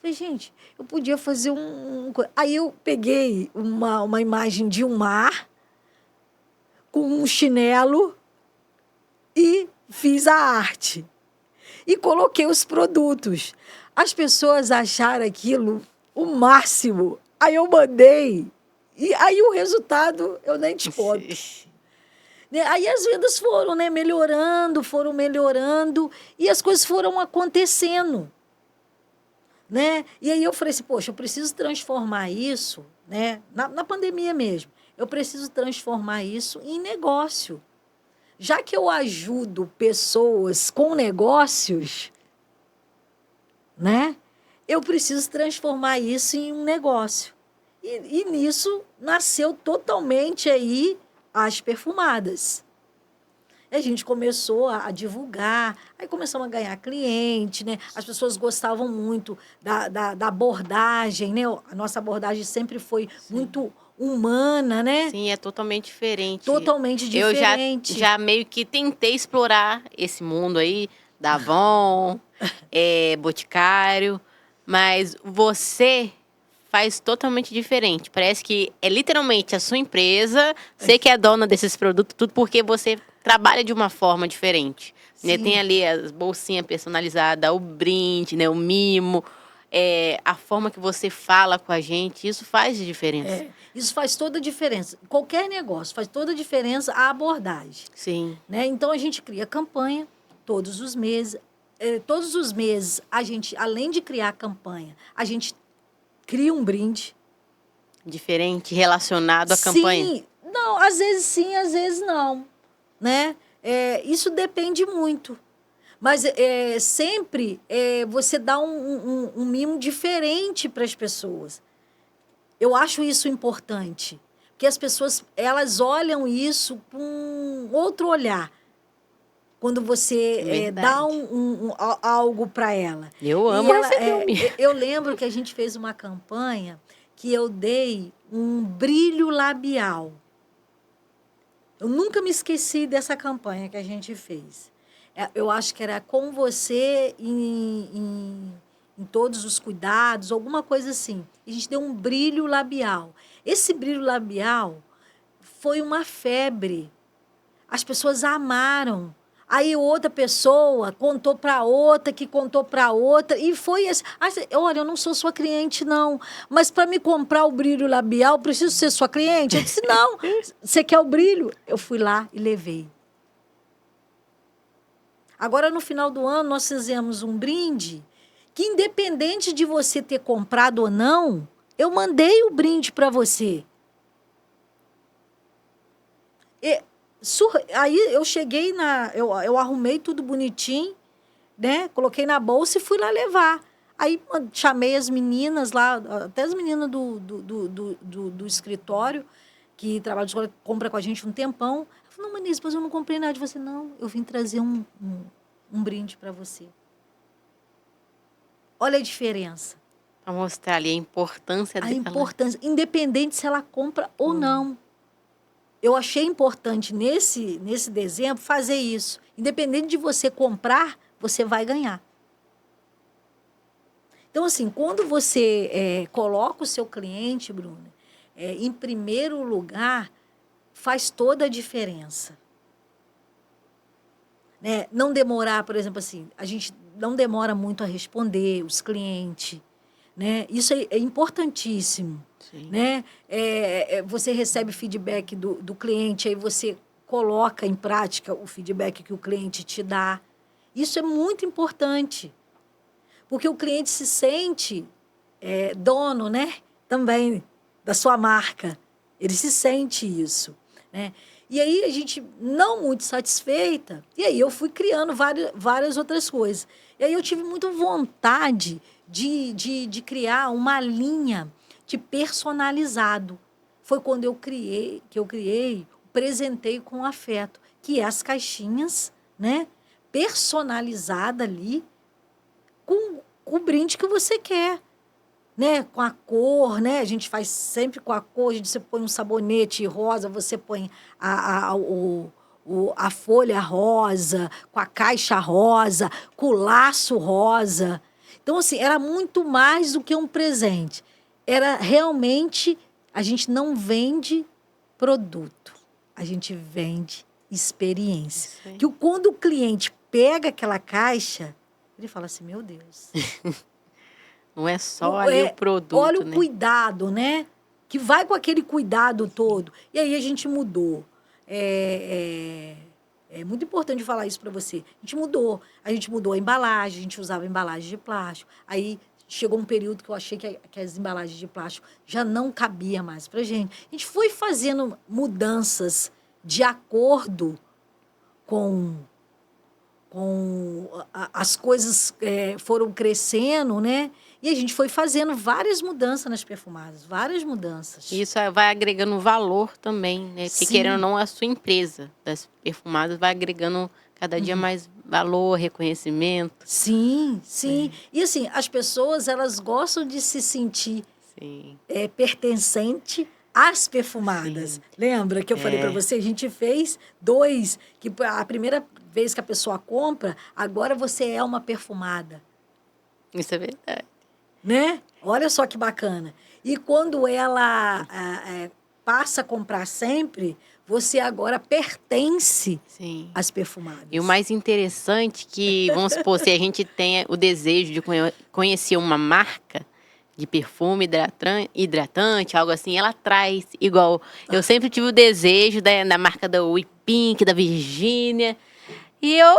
Falei, gente, eu podia fazer Aí eu peguei uma imagem de um mar com um chinelo e fiz a arte. E coloquei os produtos. As pessoas acharam aquilo o máximo. Aí eu mandei. E aí o resultado eu nem te conto. Aí as vendas foram, né, foram melhorando. E as coisas foram acontecendo. Né? E aí eu falei assim, poxa, eu preciso transformar isso, né? Na pandemia mesmo. Eu preciso transformar isso em negócio. Já que eu ajudo pessoas com negócios, né? Eu preciso transformar isso em um negócio. E nisso nasceu totalmente aí as perfumadas. A gente começou a divulgar, aí começamos a ganhar cliente, né? As pessoas gostavam muito da abordagem, né? A nossa abordagem sempre foi muito humana, né? Sim, é totalmente diferente. Totalmente diferente. Eu já meio que tentei explorar esse mundo aí, da Avon, Boticário, mas você faz totalmente diferente. Parece que é literalmente a sua empresa, você que é dona desses produtos, tudo porque você trabalha de uma forma diferente. Né? Tem ali as bolsinhas personalizadas, o brinde, né? O mimo, a forma que você fala com a gente, isso faz diferença. Isso faz toda a diferença. Qualquer negócio faz toda a diferença a abordagem. Sim. Né? Então, a gente cria campanha todos os meses. Todos os meses, a gente, além de criar campanha, a gente cria um brinde. Diferente, relacionado à campanha? Sim, não, às vezes não, né? Isso depende muito. Mas sempre você dá um mimo diferente para as pessoas. Eu acho isso importante. Porque as pessoas, elas olham isso com outro olhar. Quando você dá algo para ela. Eu amo receber um mimo. Eu lembro que a gente fez uma campanha que eu dei um brilho labial. Eu nunca me esqueci dessa campanha que a gente fez. Eu acho que era com você em todos os cuidados, alguma coisa assim. A gente deu um brilho labial. Esse brilho labial foi uma febre. As pessoas amaram. Aí outra pessoa contou para outra, que contou para outra, e foi assim. Olha, eu não sou sua cliente, não, mas para me comprar o brilho labial, preciso ser sua cliente? Eu disse, não, você quer o brilho? Eu fui lá e levei. Agora, no final do ano, nós fizemos um brinde que, independente de você ter comprado ou não, eu mandei o brinde para você. Aí eu cheguei eu arrumei tudo bonitinho, né? Coloquei na bolsa e fui lá levar. Aí chamei as meninas lá, até as meninas do escritório, que trabalham de escola, compra com a gente um tempão. Eu falei, não, Manice, mas eu não comprei nada de você. Não, eu vim trazer um brinde para você. Olha a diferença. Para mostrar ali a importância dela. A importância, independente se ela compra ou não. Eu achei importante nesse dezembro fazer isso. Independente de você comprar, você vai ganhar. Então, assim, quando você coloca o seu cliente, Bruna, em primeiro lugar, faz toda a diferença. Né? Não demorar, por exemplo, assim, a gente não demora muito a responder os clientes, né? Isso é importantíssimo. Sim. Né? Você recebe feedback do cliente, aí você coloca em prática o feedback que o cliente te dá. Isso é muito importante, porque o cliente se sente dono, né? Também da sua marca. Ele se sente isso, né? E aí a gente, não muito satisfeita, e aí eu fui criando várias outras coisas. E aí eu tive muita vontade de criar uma linha de personalizado. Foi quando eu criei o Presentei com Afeto, que é as caixinhas, né? Personalizada ali, com o brinde que você quer. Né, com a cor, né? A gente faz sempre com a cor. Você põe um sabonete rosa, você põe a folha rosa, com a caixa rosa, com o laço rosa. Então, assim, era muito mais do que um presente. Era realmente, a gente não vende produto, a gente vende experiência. Que quando o cliente pega aquela caixa, ele fala assim, meu Deus... Não é só ali o produto, olha o né? cuidado, né? Que vai com aquele cuidado todo. E aí a gente mudou. É muito importante falar isso para você. A gente mudou a embalagem, a gente usava embalagem de plástico. Aí chegou um período que eu achei que as embalagens de plástico já não cabia mais para gente. A gente foi fazendo mudanças de acordo com as coisas foram crescendo, né? E a gente foi fazendo várias mudanças nas perfumadas, várias mudanças. Isso vai agregando valor também, né? Porque querendo ou não, a sua empresa das perfumadas vai agregando cada dia mais valor, reconhecimento. Sim, sim. E assim, as pessoas, elas gostam de se sentir pertencente às perfumadas. Sim. Lembra que eu falei para você? A gente fez 2, que a primeira vez que a pessoa compra, agora você é uma perfumada. Isso é verdade. Né? Olha só que bacana. E quando ela passa a comprar sempre, você agora pertence às perfumadas. E o mais interessante que, vamos supor, se a gente tem o desejo de conhecer uma marca de perfume hidratante, algo assim, ela traz igual. Eu sempre tive o desejo da marca da We Pink, da Virgínia, e eu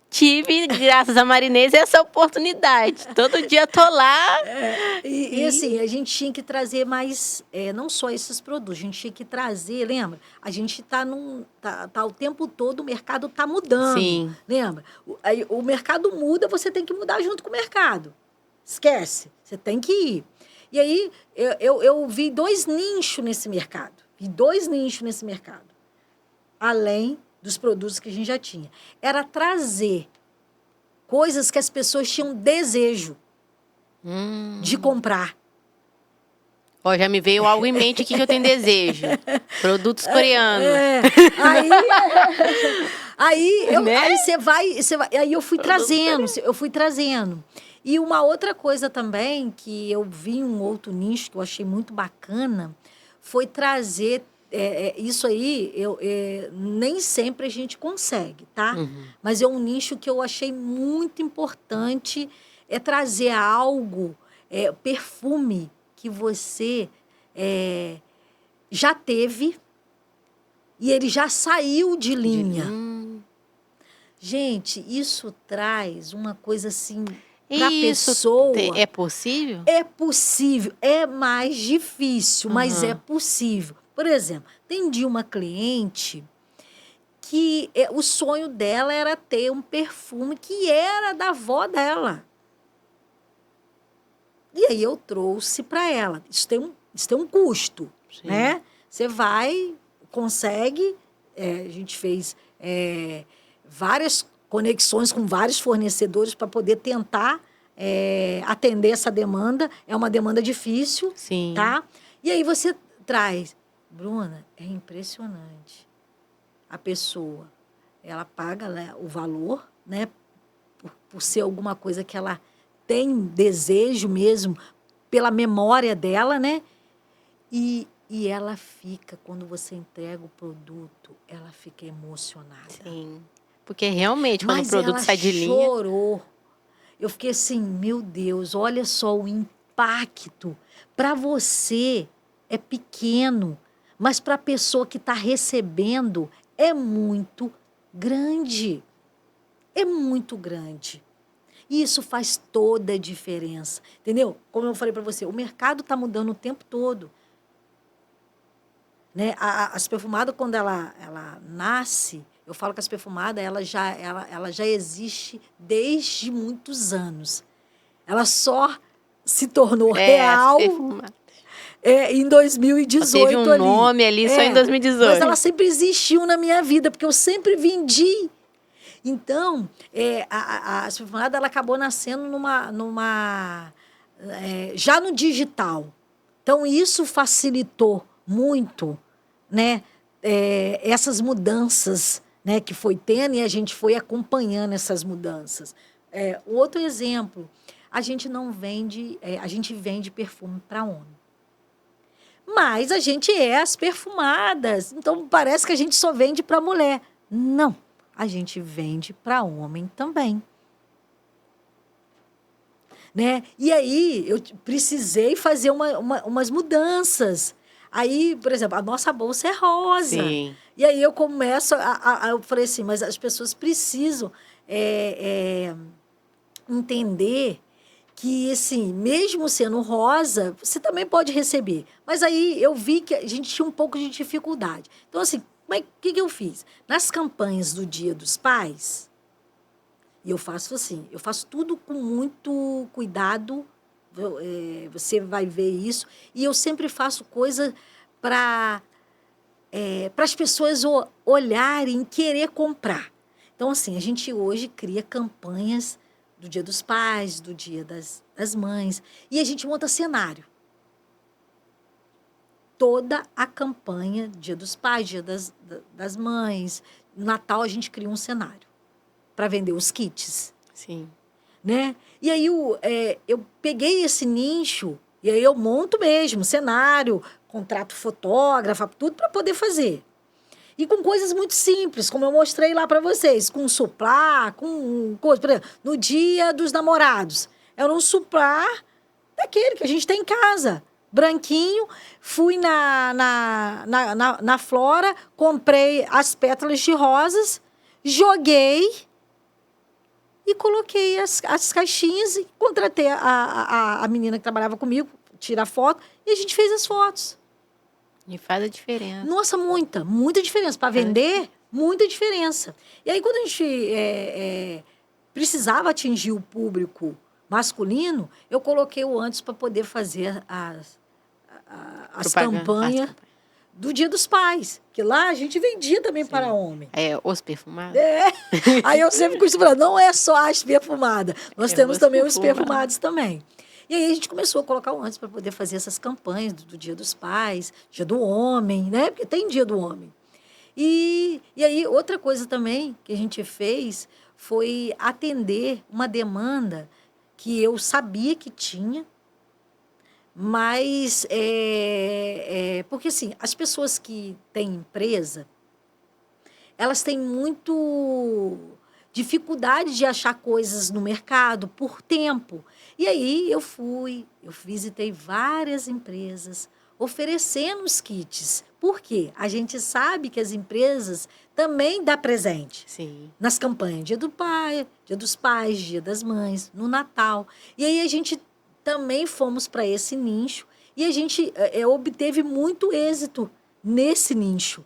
tive, graças a Marinês, essa oportunidade. Todo dia tô lá. E assim, a gente tinha que trazer mais, não só esses produtos, a gente tinha que trazer, lembra? A gente tá o tempo todo, o mercado tá mudando. Sim. Lembra? O mercado muda, você tem que mudar junto com o mercado. Esquece, você tem que ir. E aí, eu vi 2 nichos nesse mercado. Além dos produtos que a gente já tinha. Era trazer coisas que as pessoas tinham desejo de comprar. Ó, já me veio algo em mente aqui que eu tenho desejo. Produtos coreanos. Aí você vai. Aí eu fui trazendo. E uma outra coisa também, que eu vi um outro nicho que eu achei muito bacana, foi trazer. Isso aí, nem sempre a gente consegue, tá? Mas é um nicho que eu achei muito importante, trazer algo, perfume que você já teve e ele já saiu de linha. Gente, isso traz uma coisa assim para a pessoa. É possível? É possível. É mais difícil, mas é possível. Por exemplo, tem uma cliente que o sonho dela era ter um perfume que era da avó dela. E aí eu trouxe para ela. Isso tem um custo, sim, né? Você consegue. A gente fez várias conexões com vários fornecedores para poder tentar atender essa demanda. É uma demanda difícil, sim, tá? E aí você traz. Bruna, é impressionante. A pessoa, ela paga o valor, né? Por ser alguma coisa que ela tem desejo mesmo, pela memória dela, né? E E ela fica, quando você entrega o produto, ela fica emocionada. Sim. Porque realmente, quando o Mas produto ela sai de linha. chorou. Eu fiquei assim, meu Deus, olha só o impacto. Para você é pequeno, mas para a pessoa que está recebendo é muito grande. É muito grande. E isso faz toda a diferença, entendeu? Como eu falei para você, o mercado está mudando o tempo todo. Né? As perfumadas, quando ela nasce, eu falo que as perfumadas ela já existe desde muitos anos. Ela só se tornou As real perfumadas. em Só teve 2018 um ali. nome ali só em É, mas ela 2018. sempre existiu na minha vida, porque eu sempre vendi. Então, as perfumadas ela acabou nascendo já no digital. Então, isso facilitou muito, né, essas mudanças, né, que foi tendo e a gente foi acompanhando essas mudanças. Outro exemplo, a gente não vende, a gente vende perfume para homem. Mas a gente é as perfumadas, então parece que a gente só vende para mulher. Não, a gente vende para homem também. Né? E aí eu precisei fazer umas mudanças. Aí, por exemplo, a nossa bolsa é rosa. Sim. E aí eu começo eu falei assim, mas as pessoas precisam entender que, assim, mesmo sendo rosa, você também pode receber. Mas aí eu vi que a gente tinha um pouco de dificuldade. Então, assim, o que eu fiz? Nas campanhas do Dia dos Pais, e eu faço assim, eu faço tudo com muito cuidado, você vai ver isso, e eu sempre faço coisa para as pessoas olharem, querer comprar. Então, assim, a gente hoje cria campanhas do Dia dos Pais, do Dia das Mães, e a gente monta cenário. Toda a campanha, Dia dos Pais, Dia das Mães, Natal, a gente cria um cenário para vender os kits. Sim. Né? E aí eu peguei esse nicho, e aí eu monto mesmo cenário, contrato fotógrafa, tudo para poder fazer. E com coisas muito simples, como eu mostrei lá para vocês, com suplá, com coisa. Por exemplo, no Dia dos Namorados, era um suplá daquele que a gente tem em casa, branquinho. Fui na Flora, comprei as pétalas de rosas, joguei e coloquei as caixinhas e contratei a menina que trabalhava comigo, tirar foto, e a gente fez as fotos. E faz a diferença. Nossa, muita diferença. Para vender, muita diferença. E aí, quando a gente precisava atingir o público masculino, eu coloquei o antes para poder fazer as campanhas do Dia dos Pais. Que lá a gente vendia também para homem. Os perfumados? Aí eu sempre costumo falar, não é só as perfumadas. Nós temos também os perfumados também. E aí a gente começou a colocar o antes para poder fazer essas campanhas do Dia dos Pais, Dia do Homem, né? Porque tem Dia do Homem. E aí outra coisa também que a gente fez foi atender uma demanda que eu sabia que tinha, mas porque assim, as pessoas que têm empresa, elas têm muito dificuldade de achar coisas no mercado por tempo. E aí eu visitei várias empresas oferecendo os kits. Por quê? A gente sabe que as empresas também dão presente. Sim. Nas campanhas Dia do Pai, Dia dos Pais, Dia das Mães, no Natal. E aí a gente também fomos para esse nicho e a gente obteve muito êxito nesse nicho.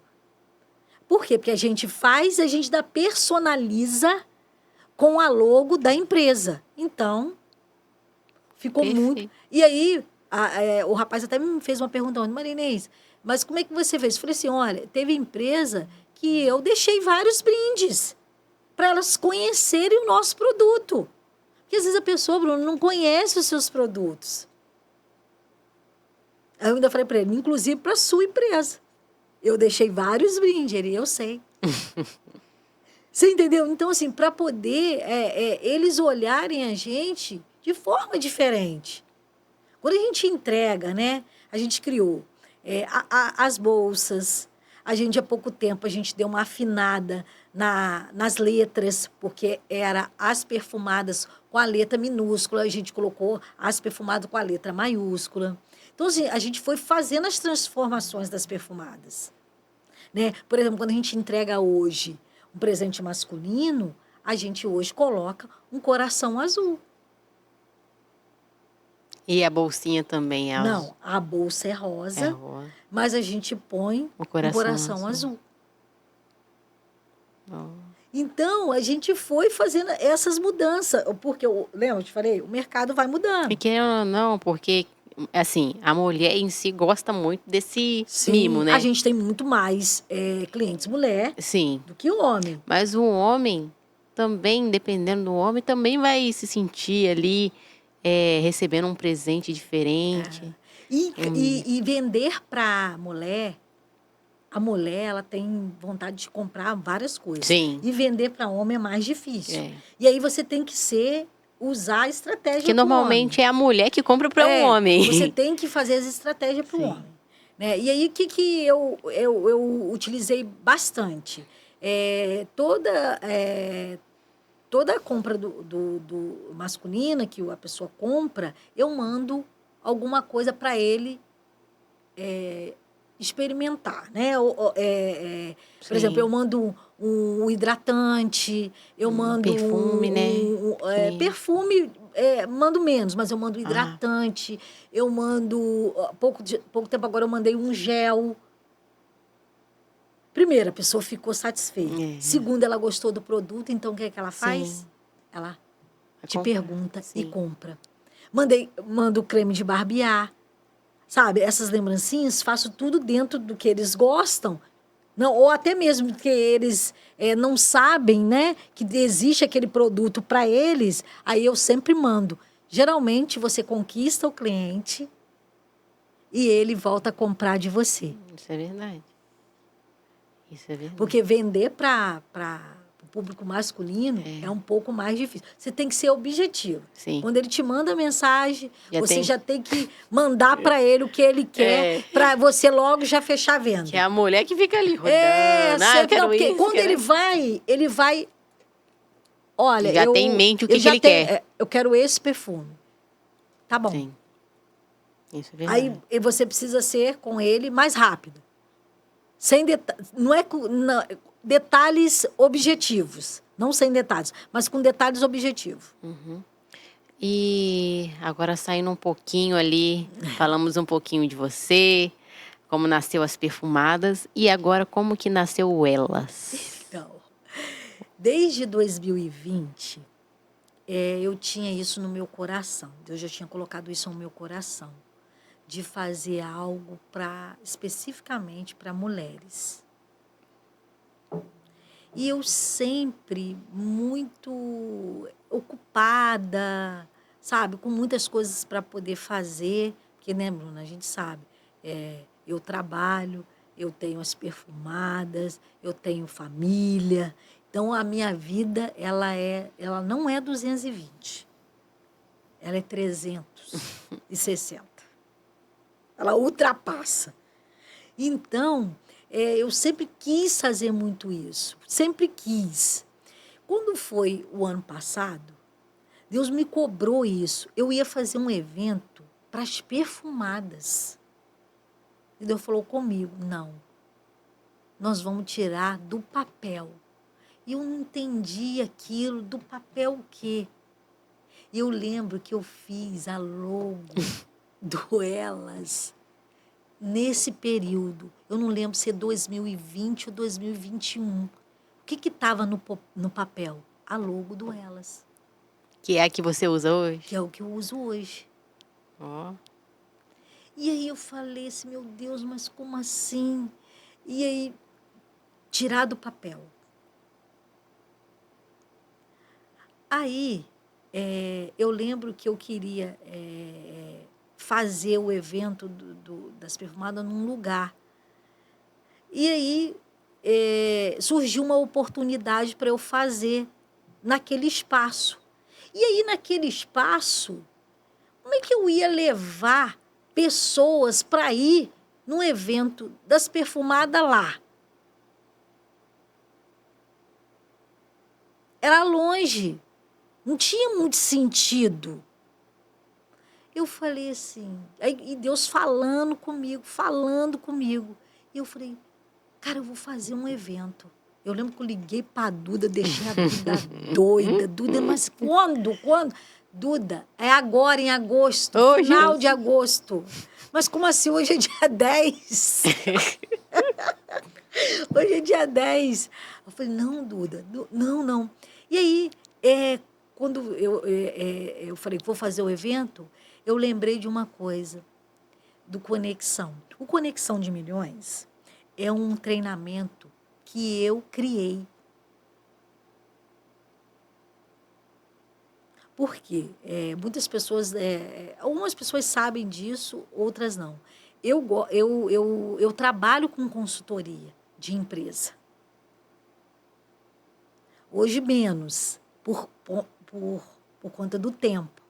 Por quê? Porque a gente ainda personaliza com a logo da empresa. Então, ficou muito... E aí, o rapaz até me fez uma pergunta, Marinês, mas como é que você fez? Eu falei assim, olha, teve empresa que eu deixei vários brindes para elas conhecerem o nosso produto. Porque às vezes a pessoa, Bruno, não conhece os seus produtos. Aí eu ainda falei para ele, inclusive para a sua empresa. Eu deixei vários brindes, eu sei. Você entendeu? Então, assim, para poder eles olharem a gente de forma diferente. Quando a gente entrega, né? A gente criou As bolsas. A gente, há pouco tempo, a gente deu uma afinada nas letras, porque era as perfumadas com a letra minúscula, a gente colocou as perfumadas com a letra maiúscula. Então, assim, a gente foi fazendo as transformações das perfumadas. Né? Por exemplo, quando a gente entrega hoje um presente masculino, a gente hoje coloca um coração azul. E a bolsinha também é azul? Não, a bolsa é rosa, mas a gente põe um coração azul. Então, a gente foi fazendo essas mudanças, porque, lembra, eu te falei, o mercado vai mudando. E querendo ou não, porque, assim, a mulher em si gosta muito desse mimo, né? A gente tem muito mais clientes mulher do que o homem. Mas o homem também, dependendo do homem, também vai se sentir ali recebendo um presente diferente. E vender para a mulher, ela tem vontade de comprar várias coisas. Sim. E vender para homem é mais difícil. E aí você tem que usar a estratégia. Porque normalmente é a mulher que compra para o homem. Você tem que fazer as estratégias para o homem. Né? E aí, o que eu utilizei bastante? Toda a compra do masculina que a pessoa compra, eu mando alguma coisa para ele experimentar, né? Por exemplo, eu mando um hidratante, eu mando perfume, né? Perfume, mando menos, mas eu mando hidratante, eu mando pouco tempo agora eu mandei um gel. Primeiro, a pessoa ficou satisfeita. Segundo, ela gostou do produto, então o que é que ela faz? Ela te pergunta e compra. Mando creme de barbear. Sabe, essas lembrancinhas, faço tudo dentro do que eles gostam. Não, ou até mesmo que eles não sabem, né, que existe aquele produto para eles, aí eu sempre mando. Geralmente, você conquista o cliente e ele volta a comprar de você. Isso é verdade. Porque vender para o público masculino é um pouco mais difícil. Você tem que ser objetivo. Sim. Quando ele te manda mensagem, você já tem que mandar para ele o que ele quer, para você logo já fechar a venda. Que é a mulher que fica ali rodando. Porque quando ele vai... Olha, já tem em mente o que ele quer. Eu quero esse perfume. Tá bom. Sim. Isso é verdade. Aí você precisa ser com ele mais rápido. Sem detalhes objetivos. Não sem detalhes, mas com detalhes objetivos. E agora saindo um pouquinho ali, falamos um pouquinho de você, como nasceu as perfumadas, e agora como que nasceu o Elas? Então, desde 2020, eu tinha isso no meu coração. Deus já tinha colocado isso no meu coração. De fazer algo especificamente para mulheres. E eu sempre muito ocupada, sabe? Com muitas coisas para poder fazer. Porque, né, Bruna, a gente sabe, eu trabalho, eu tenho as perfumadas, eu tenho família. Então, a minha vida, ela não é 220. Ela é 360. Ela ultrapassa. Então, eu sempre quis fazer muito isso. Sempre quis. Quando foi o ano passado, Deus me cobrou isso. Eu ia fazer um evento para as perfumadas. E Deus falou comigo, não. Nós vamos tirar do papel. E eu não entendi aquilo, do papel o quê? E eu lembro que eu fiz a logo do Elas nesse período. Eu não lembro se é 2020 ou 2021. O que estava no papel? A logo do Elas. Que é a que você usa hoje? Que é o que eu uso hoje. E aí eu falei assim, meu Deus, mas como assim? E aí, tirar do papel. Aí, eu lembro que eu queria fazer o evento das perfumadas num lugar. E aí, surgiu uma oportunidade para eu fazer naquele espaço. E aí, naquele espaço, como é que eu ia levar pessoas para ir num evento das perfumadas lá. Era longe, não tinha muito sentido. Eu falei assim, e Deus falando comigo. E eu falei, cara, eu vou fazer um evento. Eu lembro que eu liguei pra Duda, deixei a Duda doida. Duda, mas quando? Duda, é agora, em agosto, final de agosto. Mas como assim? Hoje é dia 10. Hoje é dia 10. Eu falei, não, Duda, não. E aí, quando eu falei que vou fazer o evento, eu lembrei de uma coisa, do Conexão. O Conexão de Milhões é um treinamento que eu criei. Por quê? Muitas pessoas, algumas pessoas sabem disso, outras não. Eu trabalho com consultoria de empresa. Hoje menos, por conta do tempo.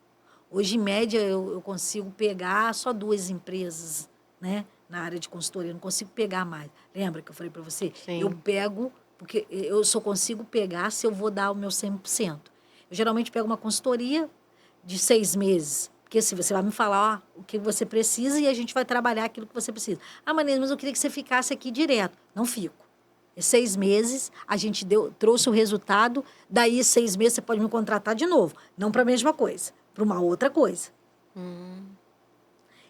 Hoje, em média, eu consigo pegar só 2 empresas, né? Na área de consultoria, eu não consigo pegar mais. Lembra que eu falei para você? Sim. Eu pego, porque eu só consigo pegar se eu vou dar o meu 100%. Eu geralmente pego uma consultoria de 6 meses, porque se você vai me falar o que você precisa e a gente vai trabalhar aquilo que você precisa. Ah, Marina, mas eu queria que você ficasse aqui direto. Não fico. 6 meses, a gente trouxe o resultado, daí 6 meses você pode me contratar de novo. Não para a mesma coisa, para uma outra coisa.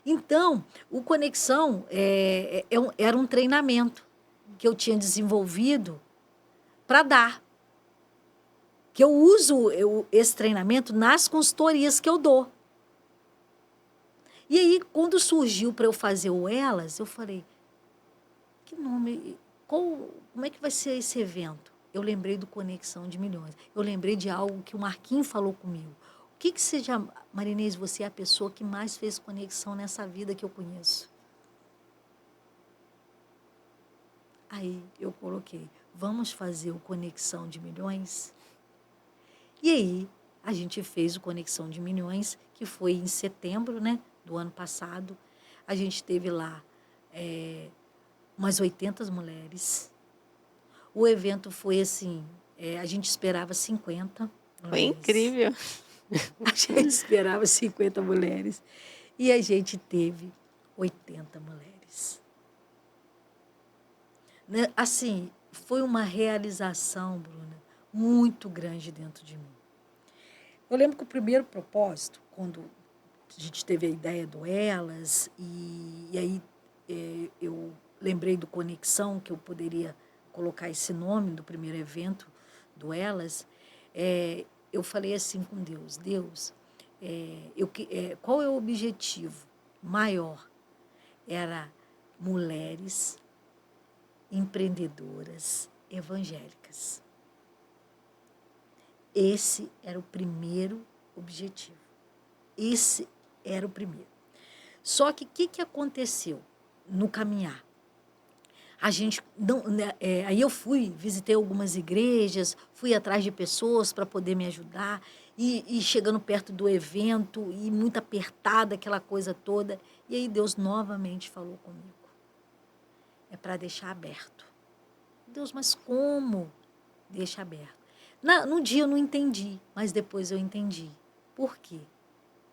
Então, o Conexão era um treinamento que eu tinha desenvolvido para dar. Que eu uso esse treinamento nas consultorias que eu dou. E aí, quando surgiu para eu fazer o Elas, eu falei, que nome... Como é que vai ser esse evento? Eu lembrei do Conexão de Milhões. Eu lembrei de algo que o Marquinhos falou comigo. O que seja, Marinês, você é a pessoa que mais fez conexão nessa vida que eu conheço? Aí eu coloquei, vamos fazer o Conexão de Milhões? E aí a gente fez o Conexão de Milhões, que foi em setembro, né, do ano passado. A gente teve lá... umas 80 mulheres. O evento foi assim, a gente esperava 50 mulheres. Foi incrível. A gente esperava 50 mulheres. E a gente teve 80 mulheres. Né? Assim, foi uma realização, Bruna, muito grande dentro de mim. Eu lembro que o primeiro propósito, quando a gente teve a ideia do Elas, e aí eu lembrei do Conexão, que eu poderia colocar esse nome do primeiro evento do Elas, eu falei assim com Deus, qual é o objetivo maior? Era mulheres empreendedoras evangélicas. Esse era o primeiro objetivo. Esse era o primeiro. Só que o que aconteceu no caminhar? A gente aí eu visitei algumas igrejas, fui atrás de pessoas para poder me ajudar, e chegando perto do evento, e muito apertada, aquela coisa toda. E aí Deus novamente falou comigo. É para deixar aberto. Deus, mas como deixa aberto? No dia eu não entendi, mas depois eu entendi. Por quê?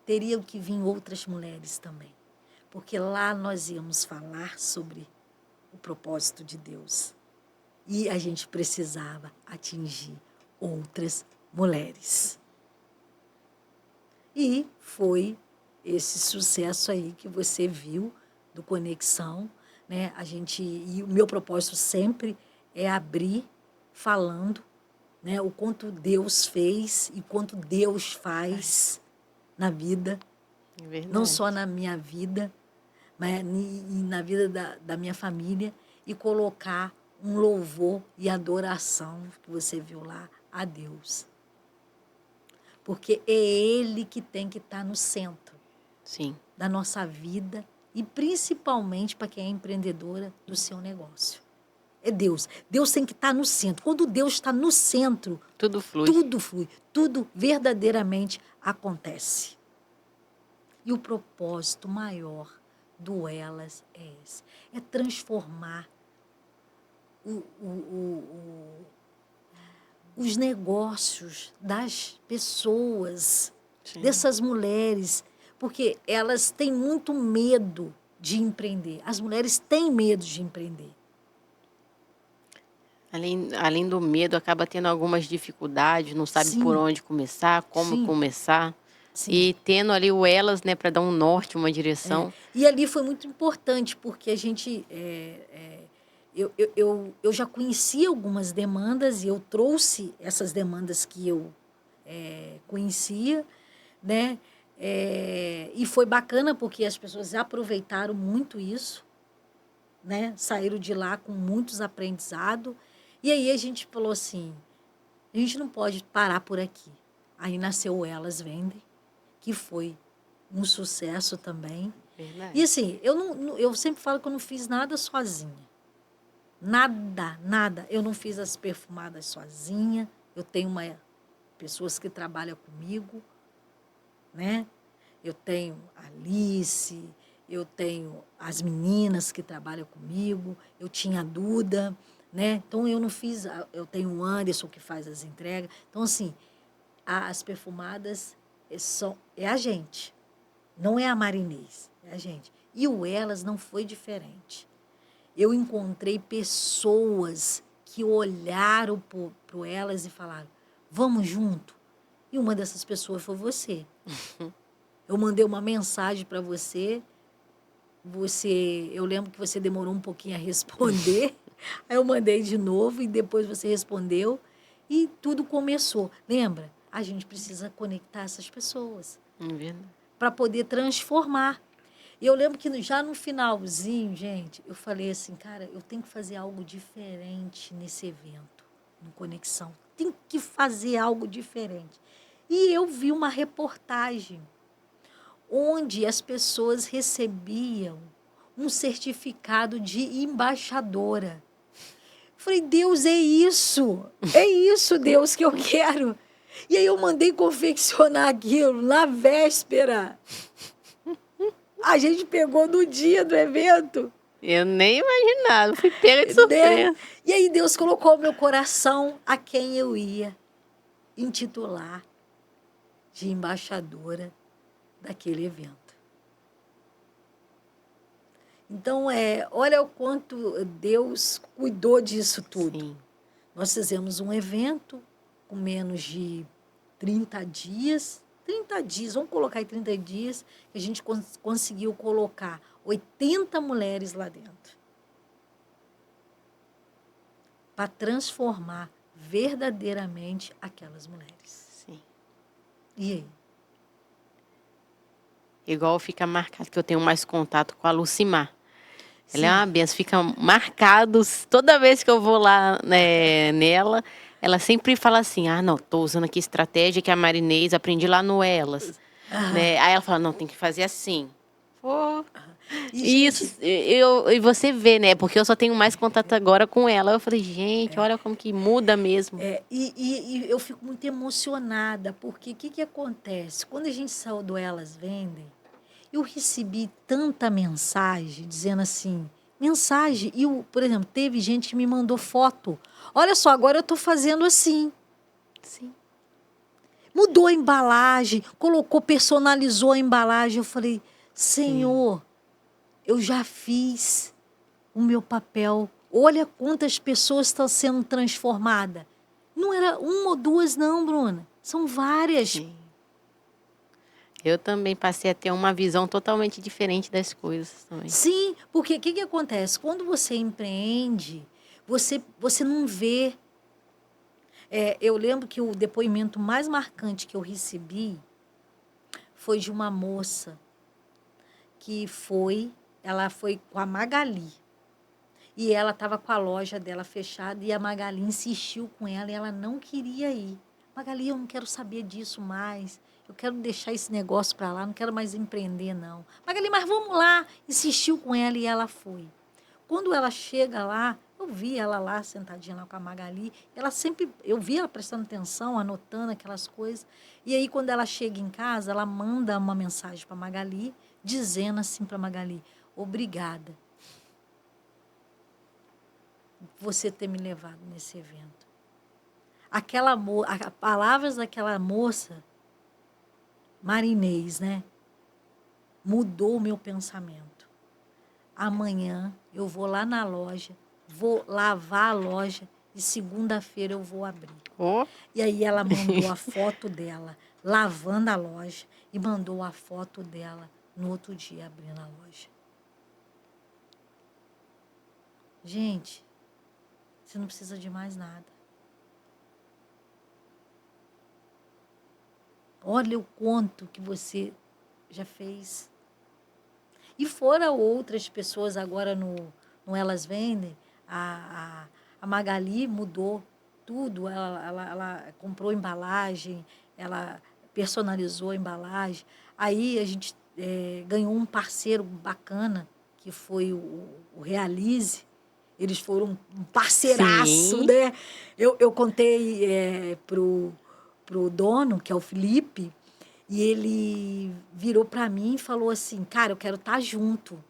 Teriam que vir outras mulheres também. Porque lá nós íamos falar sobre o propósito de Deus. E a gente precisava atingir outras mulheres. E foi esse sucesso aí que você viu do Conexão, né? E o meu propósito sempre é abrir falando, né, o quanto Deus fez e quanto Deus faz na vida. É não só na minha vida, mas na vida da minha família, e colocar um louvor e adoração, que você viu lá, a Deus. Porque é Ele que tem que estar no centro. Sim. Da nossa vida, e principalmente para quem é empreendedora, do seu negócio. É Deus. Deus tem que estar no centro. Quando Deus está no centro, tudo flui. Tudo flui. Tudo verdadeiramente acontece. E o propósito maior do Elas é esse. É transformar o, o, o, os negócios das pessoas, Sim. dessas mulheres, porque elas têm muito medo de empreender. As mulheres têm medo de empreender. Além do medo, acaba tendo algumas dificuldades, não sabe por Sim, onde começar, como sim, começar. sim. E tendo ali o Elas, né, para dar um norte, uma direção. E ali foi muito importante, porque a gente. Eu já conhecia algumas demandas e eu trouxe essas demandas que eu conhecia, né? E foi bacana porque as pessoas aproveitaram muito isso, né? Saíram de lá com muitos aprendizados. E aí a gente falou assim: a gente não pode parar por aqui. Aí nasceu o Elas Vendem, que foi um sucesso também. Verdade. E assim, eu sempre falo que eu não fiz nada sozinha. Nada, nada. Eu não fiz as perfumadas sozinha. Eu tenho pessoas que trabalham comigo, né? Eu tenho a Alice, eu tenho as meninas que trabalham comigo, eu tinha a Duda, né? Então eu não fiz, eu tenho o Anderson que faz as entregas. Então, assim, as perfumadas é a gente, não é a Marinês, é a gente. E o Elas não foi diferente. Eu encontrei pessoas que olharam para o Elas e falaram: vamos junto. E uma dessas pessoas foi você. Eu mandei uma mensagem para você. Eu lembro que você demorou um pouquinho a responder. Aí eu mandei de novo e depois você respondeu e tudo começou. Lembra? A gente precisa conectar essas pessoas para poder transformar. E eu lembro que já no finalzinho, gente, eu falei assim, cara, eu tenho que fazer algo diferente nesse evento, no Conexão. Tem que fazer algo diferente. E eu vi uma reportagem onde as pessoas recebiam um certificado de embaixadora. Falei, Deus, é isso, Deus, que eu quero. E aí eu mandei confeccionar aquilo na véspera. A gente pegou no dia do evento. Eu nem imaginava, fui pega de Né? surpresa. E aí Deus colocou no meu coração a quem eu ia intitular de embaixadora daquele evento. Então, olha o quanto Deus cuidou disso tudo. Sim. Nós fizemos um evento com menos de 30 dias. 30 dias, vamos colocar em 30 dias, que a gente conseguiu colocar 80 mulheres lá dentro. Para transformar verdadeiramente aquelas mulheres. Sim. E aí? Igual fica marcado que eu tenho mais contato com a Lucimar. Ela é Sim. uma benção, fica marcados. Toda vez que eu vou lá, né, nela, ela sempre fala assim: ah, não, tô usando aqui estratégia que a Marinês aprendi lá no Elas. Né? Aí ela fala: não, tem que fazer assim. Pô. E, Isso, gente, e você vê, né? Porque eu só tenho mais contato agora com ela. Eu falei, gente, olha como que muda mesmo. e eu fico muito emocionada, porque o que acontece? Quando a gente saiu do Elas Vendem, eu recebi tanta mensagem dizendo assim, mensagem, por exemplo, teve gente que me mandou foto. Olha só, agora eu estou fazendo assim. Sim. Mudou a embalagem, personalizou a embalagem. Eu falei, Senhor, eu já fiz o meu papel. Olha quantas pessoas estão sendo transformadas. Não era uma ou duas, não, Bruna. São várias. Sim. Eu também passei a ter uma visão totalmente diferente das coisas também. Sim, porque o que acontece? Quando você empreende, você não vê. Eu lembro que o depoimento mais marcante que eu recebi foi de uma moça que ela foi com a Magali. E ela estava com a loja dela fechada e a Magali insistiu com ela e ela não queria ir. Magali, eu não quero saber disso mais. Eu quero deixar esse negócio para lá, não quero mais empreender, não. Magali, mas vamos lá. Insistiu com ela e ela foi. Quando ela chega lá, eu vi ela lá, sentadinha lá com a Magali. Eu vi ela prestando atenção, anotando aquelas coisas. E aí, quando ela chega em casa, ela manda uma mensagem para a Magali, dizendo assim para a Magali, obrigada por você ter me levado nesse evento. As palavras daquela moça, Marinês, né? Mudou o meu pensamento. Amanhã eu vou lá na loja, vou lavar a loja e segunda-feira eu vou abrir. Oh. E aí ela mandou a foto dela lavando a loja e mandou a foto dela no outro dia abrindo a loja. Gente, você não precisa de mais nada. Olha o quanto que você já fez. E fora outras pessoas agora no Elas Vendem, a Magali mudou tudo. Ela comprou embalagem, ela personalizou a embalagem. Aí a gente ganhou um parceiro bacana, que foi o Realize. Eles foram um parceiraço, Sim. né? Eu contei pro dono, que é o Felipe, e ele virou para mim e falou assim, cara, eu quero estar junto.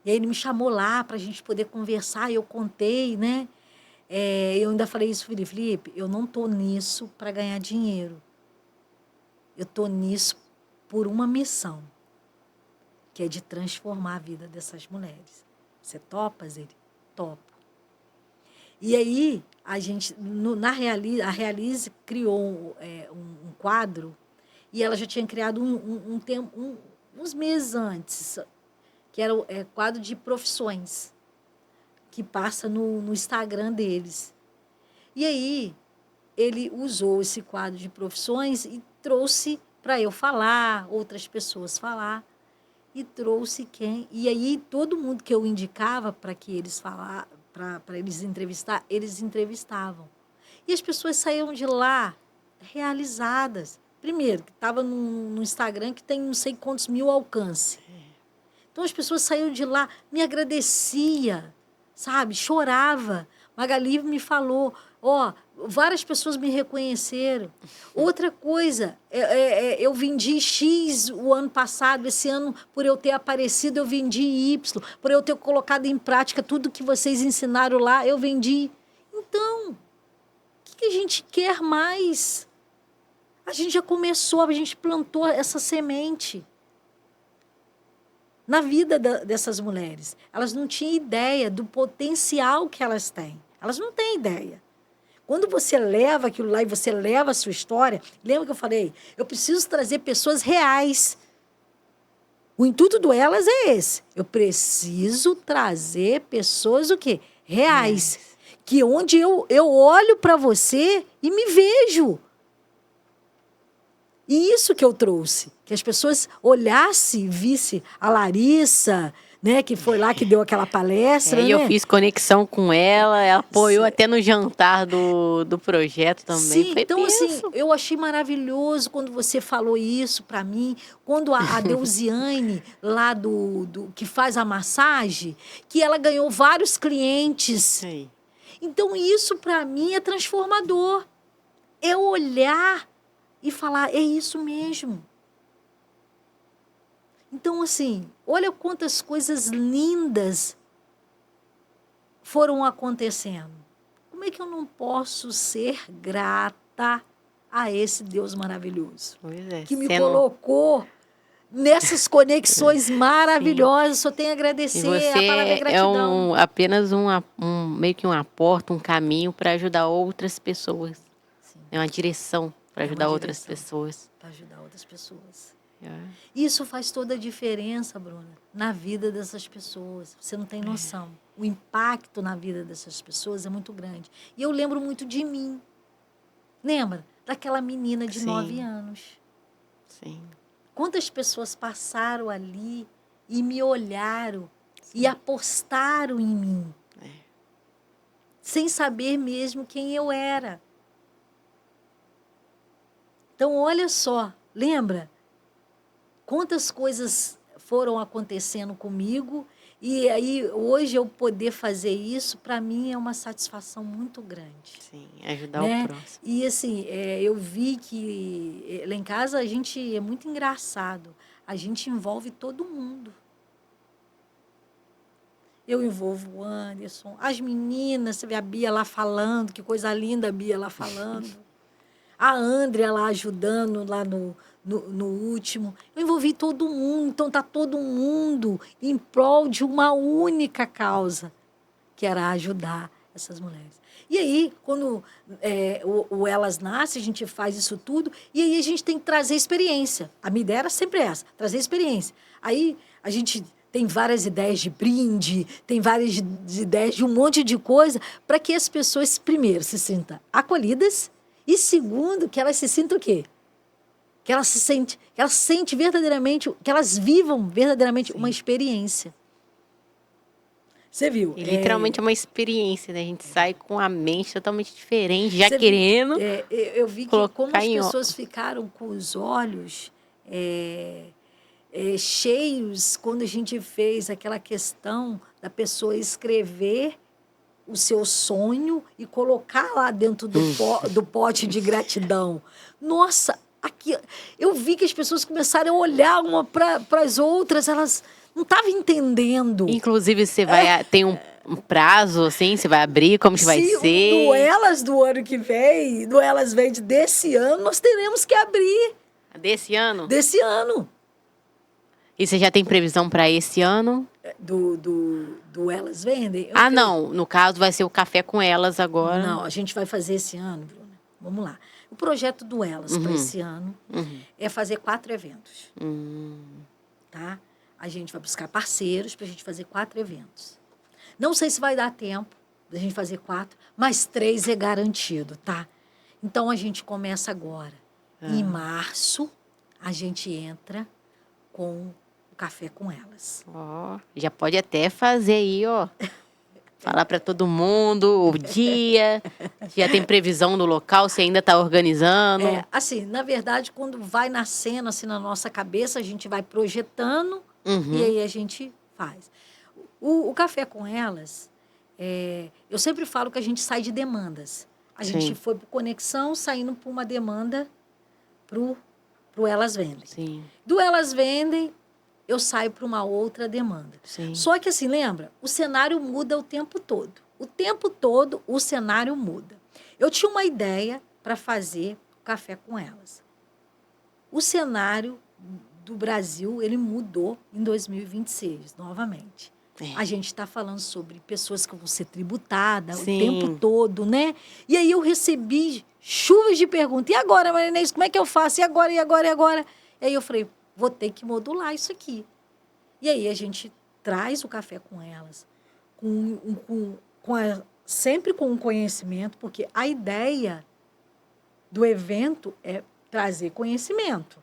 E aí ele me chamou lá para a gente poder conversar, e eu contei, né? Eu ainda falei isso, Felipe, eu não estou nisso para ganhar dinheiro. Eu estou nisso por uma missão, que é de transformar a vida dessas mulheres. Você topas, ele? Topo. E aí, a gente, a Realize criou um quadro, e ela já tinha criado uns meses antes, que era o quadro de profissões, que passa no Instagram deles. E aí, ele usou esse quadro de profissões e trouxe para eu falar, outras pessoas falar, e trouxe quem... E aí, todo mundo que eu indicava para que eles falassem, para eles entrevistar, eles entrevistavam. E as pessoas saíram de lá realizadas. Primeiro, que estava no Instagram, que tem não sei quantos mil alcance. Então, as pessoas saíram de lá, me agradecia, sabe? Chorava. Magali me falou, várias pessoas me reconheceram. Outra coisa, eu vendi X o ano passado, esse ano, por eu ter aparecido, eu vendi Y, por eu ter colocado em prática tudo que vocês ensinaram lá, eu vendi. Então, o que a gente quer mais? A gente já começou, a gente plantou essa semente na vida dessas mulheres. Elas não tinham ideia do potencial que elas têm. Elas não têm ideia. Quando você leva aquilo lá e você leva a sua história, lembra que eu falei? Eu preciso trazer pessoas reais. O intuito do Elas é esse. Eu preciso trazer pessoas o quê? Reais. Que onde eu olho para você e me vejo. E isso que eu trouxe, que as pessoas olhassem, vissem a Larissa, né, que foi lá que deu aquela palestra. E né? eu fiz conexão com ela apoiou até no jantar do projeto também. Sim, Foi então penso. assim, eu achei maravilhoso quando você falou isso para mim, quando a Deusiane, lá que faz a massagem, que ela ganhou vários clientes. Sim. Então isso para mim é transformador. É olhar e falar, é isso mesmo. Então, assim, olha quantas coisas lindas foram acontecendo. Como é que eu não posso ser grata a esse Deus maravilhoso? Pois é, que me colocou nessas conexões maravilhosas. Só tenho a agradecer, a palavra é gratidão. Apenas meio que um aporte, um caminho para ajudar outras pessoas. Sim. É uma direção para ajudar outras pessoas. Para ajudar outras pessoas. É. Isso faz toda a diferença, Bruna, na vida dessas pessoas. Você não tem noção. O impacto na vida dessas pessoas é muito grande. E eu lembro muito de mim. Lembra? Daquela menina de 9 anos. Sim. Quantas pessoas passaram ali e me olharam e apostaram em mim. Sem saber mesmo quem eu era. Então, olha só, lembra? Quantas coisas foram acontecendo comigo e aí hoje eu poder fazer isso, para mim é uma satisfação muito grande. Sim, ajudar o próximo. E assim, eu vi que lá em casa a gente é muito engraçado, a gente envolve todo mundo. Eu envolvo o Anderson, as meninas, você vê a Bia lá falando, que coisa linda a Bia lá falando. A Andrea lá ajudando lá no último. Eu envolvi todo mundo, então tá todo mundo em prol de uma única causa, que era ajudar essas mulheres. E aí, quando o Elas Nasce, a gente faz isso tudo, e aí a gente tem que trazer experiência. A minha ideia era sempre essa, trazer experiência. Aí a gente tem várias ideias de brinde, tem várias ideias de um monte de coisa, para que as pessoas, primeiro, se sintam acolhidas, e segundo, que elas se sintam o quê? Que elas sentem verdadeiramente, que elas vivam verdadeiramente uma experiência. Você viu? E literalmente é uma experiência, né? A gente sai com a mente totalmente diferente, já Você querendo. Eu vi que como as colocar pessoas ficaram com os olhos cheios quando a gente fez aquela questão da pessoa escrever o seu sonho e colocar lá dentro do pote de gratidão. Nossa, aqui, eu vi que as pessoas começaram a olhar uma para as outras, elas não estavam entendendo. Inclusive, você vai tem um prazo, assim, você vai abrir, como que vai ser? No Elas do ano que vem, no Elas Vende desse ano, nós teremos que abrir. Desse ano? Desse ano. E você já tem previsão para esse ano? Do Elas Vendem? Não. No caso, vai ser o Café com Elas agora. Não, a gente vai fazer esse ano, Bruna. Vamos lá. O projeto do Elas para esse ano é fazer 4 eventos. Tá? A gente vai buscar parceiros para a gente fazer 4 eventos. Não sei se vai dar tempo da gente fazer 4, mas 3 é garantido, tá? Então, a gente começa agora. Em março, a gente entra com o Café com Elas. Já pode até fazer aí, falar para todo mundo o dia. Já tem previsão do local, você ainda está organizando? Assim, na verdade, quando vai nascendo assim na nossa cabeça, a gente vai projetando e aí a gente faz. O Café com Elas, eu sempre falo que a gente sai de demandas. A gente foi por conexão, saindo por uma demanda pro Elas Vendem. Sim. Do Elas Vendem, eu saio para uma outra demanda. Sim. Só que, assim, lembra? O cenário muda o tempo todo. O tempo todo, o cenário muda. Eu tinha uma ideia para fazer o Café com Elas. O cenário do Brasil, ele mudou em 2026, novamente. A gente está falando sobre pessoas que vão ser tributadas o tempo todo, né? E aí eu recebi chuvas de perguntas. E agora, Maria Inês, como é que eu faço? E agora, e agora, e agora? E aí eu falei, vou ter que modular isso aqui. E aí a gente traz o Café com Elas, sempre com um conhecimento, porque a ideia do evento é trazer conhecimento.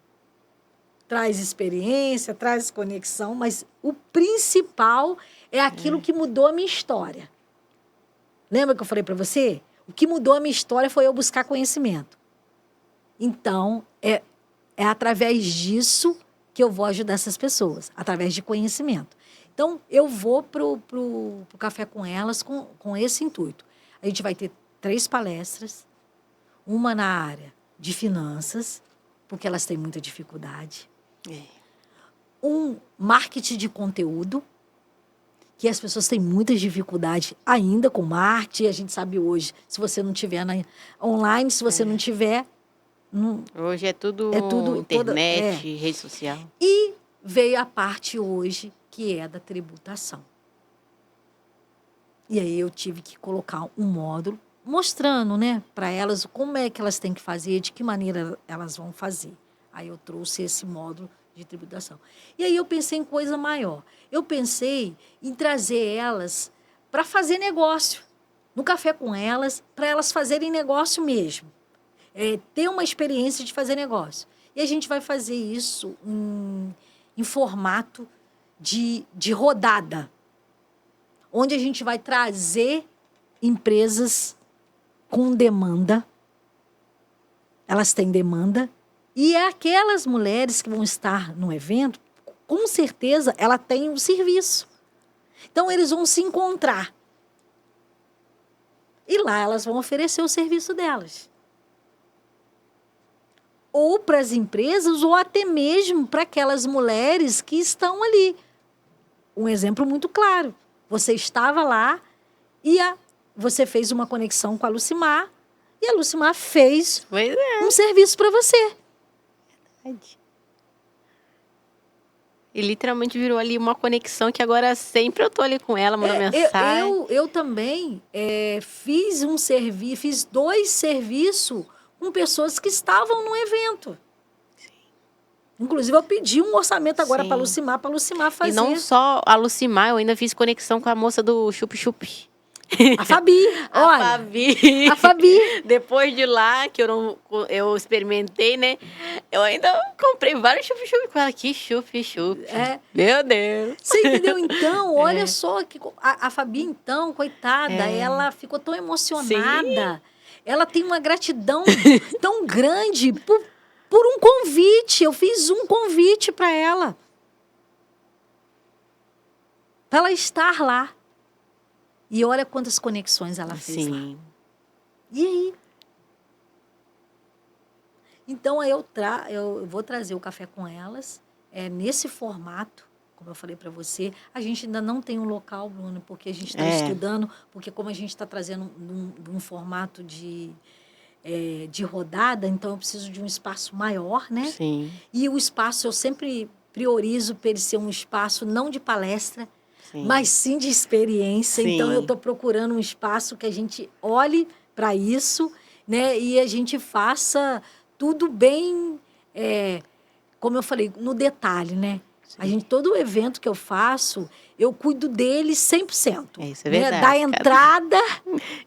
Traz experiência, traz conexão, mas o principal é aquilo que mudou a minha história. Lembra que eu falei para você? O que mudou a minha história foi eu buscar conhecimento. Então, é através disso que eu vou ajudar essas pessoas, através de conhecimento. Então, eu vou pro Café com Elas com esse intuito. A gente vai ter 3 palestras, uma na área de finanças, porque elas têm muita dificuldade. Um marketing de conteúdo, que as pessoas têm muita dificuldade ainda com marketing. A gente sabe hoje, se você não tiver online, se você não tiver... Hoje é tudo internet, rede social. E veio a parte hoje, que é da tributação. E aí eu tive que colocar um módulo mostrando, né, para elas como é que elas têm que fazer, de que maneira elas vão fazer. Aí eu trouxe esse módulo de tributação. E aí eu pensei em coisa maior. Eu pensei em trazer elas para fazer negócio. No Café com Elas, para elas fazerem negócio mesmo. Ter uma experiência de fazer negócio. E a gente vai fazer isso em formato de rodada, onde a gente vai trazer empresas com demanda. Elas têm demanda. E aquelas mulheres que vão estar no evento, com certeza, ela tem um serviço. Então, eles vão se encontrar. E lá elas vão oferecer o serviço delas. Ou para as empresas, ou até mesmo para aquelas mulheres que estão ali. Um exemplo muito claro. Você estava lá e você fez uma conexão com a Lucimar e a Lucimar fez um serviço para você. E literalmente virou ali uma conexão que agora sempre eu tô ali com ela, mandando mensagem. Eu também fiz 2 serviços com pessoas que estavam no evento. Sim. Inclusive, eu pedi um orçamento agora Sim. para a Lucimar fazer. E não só a Lucimar, eu ainda fiz conexão com a moça do Chup Chup. A Fabi, olha. A Fabi. Depois de lá, que eu experimentei, né? Eu ainda comprei vários chup-chup com ela. Que chup-chup. Meu Deus. Você entendeu? Então, olha só, que a Fabi, então, coitada, ela ficou tão emocionada. Sim. Ela tem uma gratidão tão grande por um convite. Eu fiz um convite para ela. Para ela estar lá. E olha quantas conexões ela fez lá. E aí? Então, eu vou trazer o café com elas, nesse formato, como eu falei para você. A gente ainda não tem um local, Bruno, porque a gente está estudando, porque como a gente está trazendo um formato de rodada, então eu preciso de um espaço maior, né? Sim. E o espaço eu sempre priorizo para ele ser um espaço não de palestra, mas sim de experiência. Sim. Então, eu estou procurando um espaço que a gente olhe para isso, né? E a gente faça tudo bem, como eu falei, no detalhe, né? Sim. Todo evento que eu faço, eu cuido dele 100%. Isso é verdade. Né? Da entrada...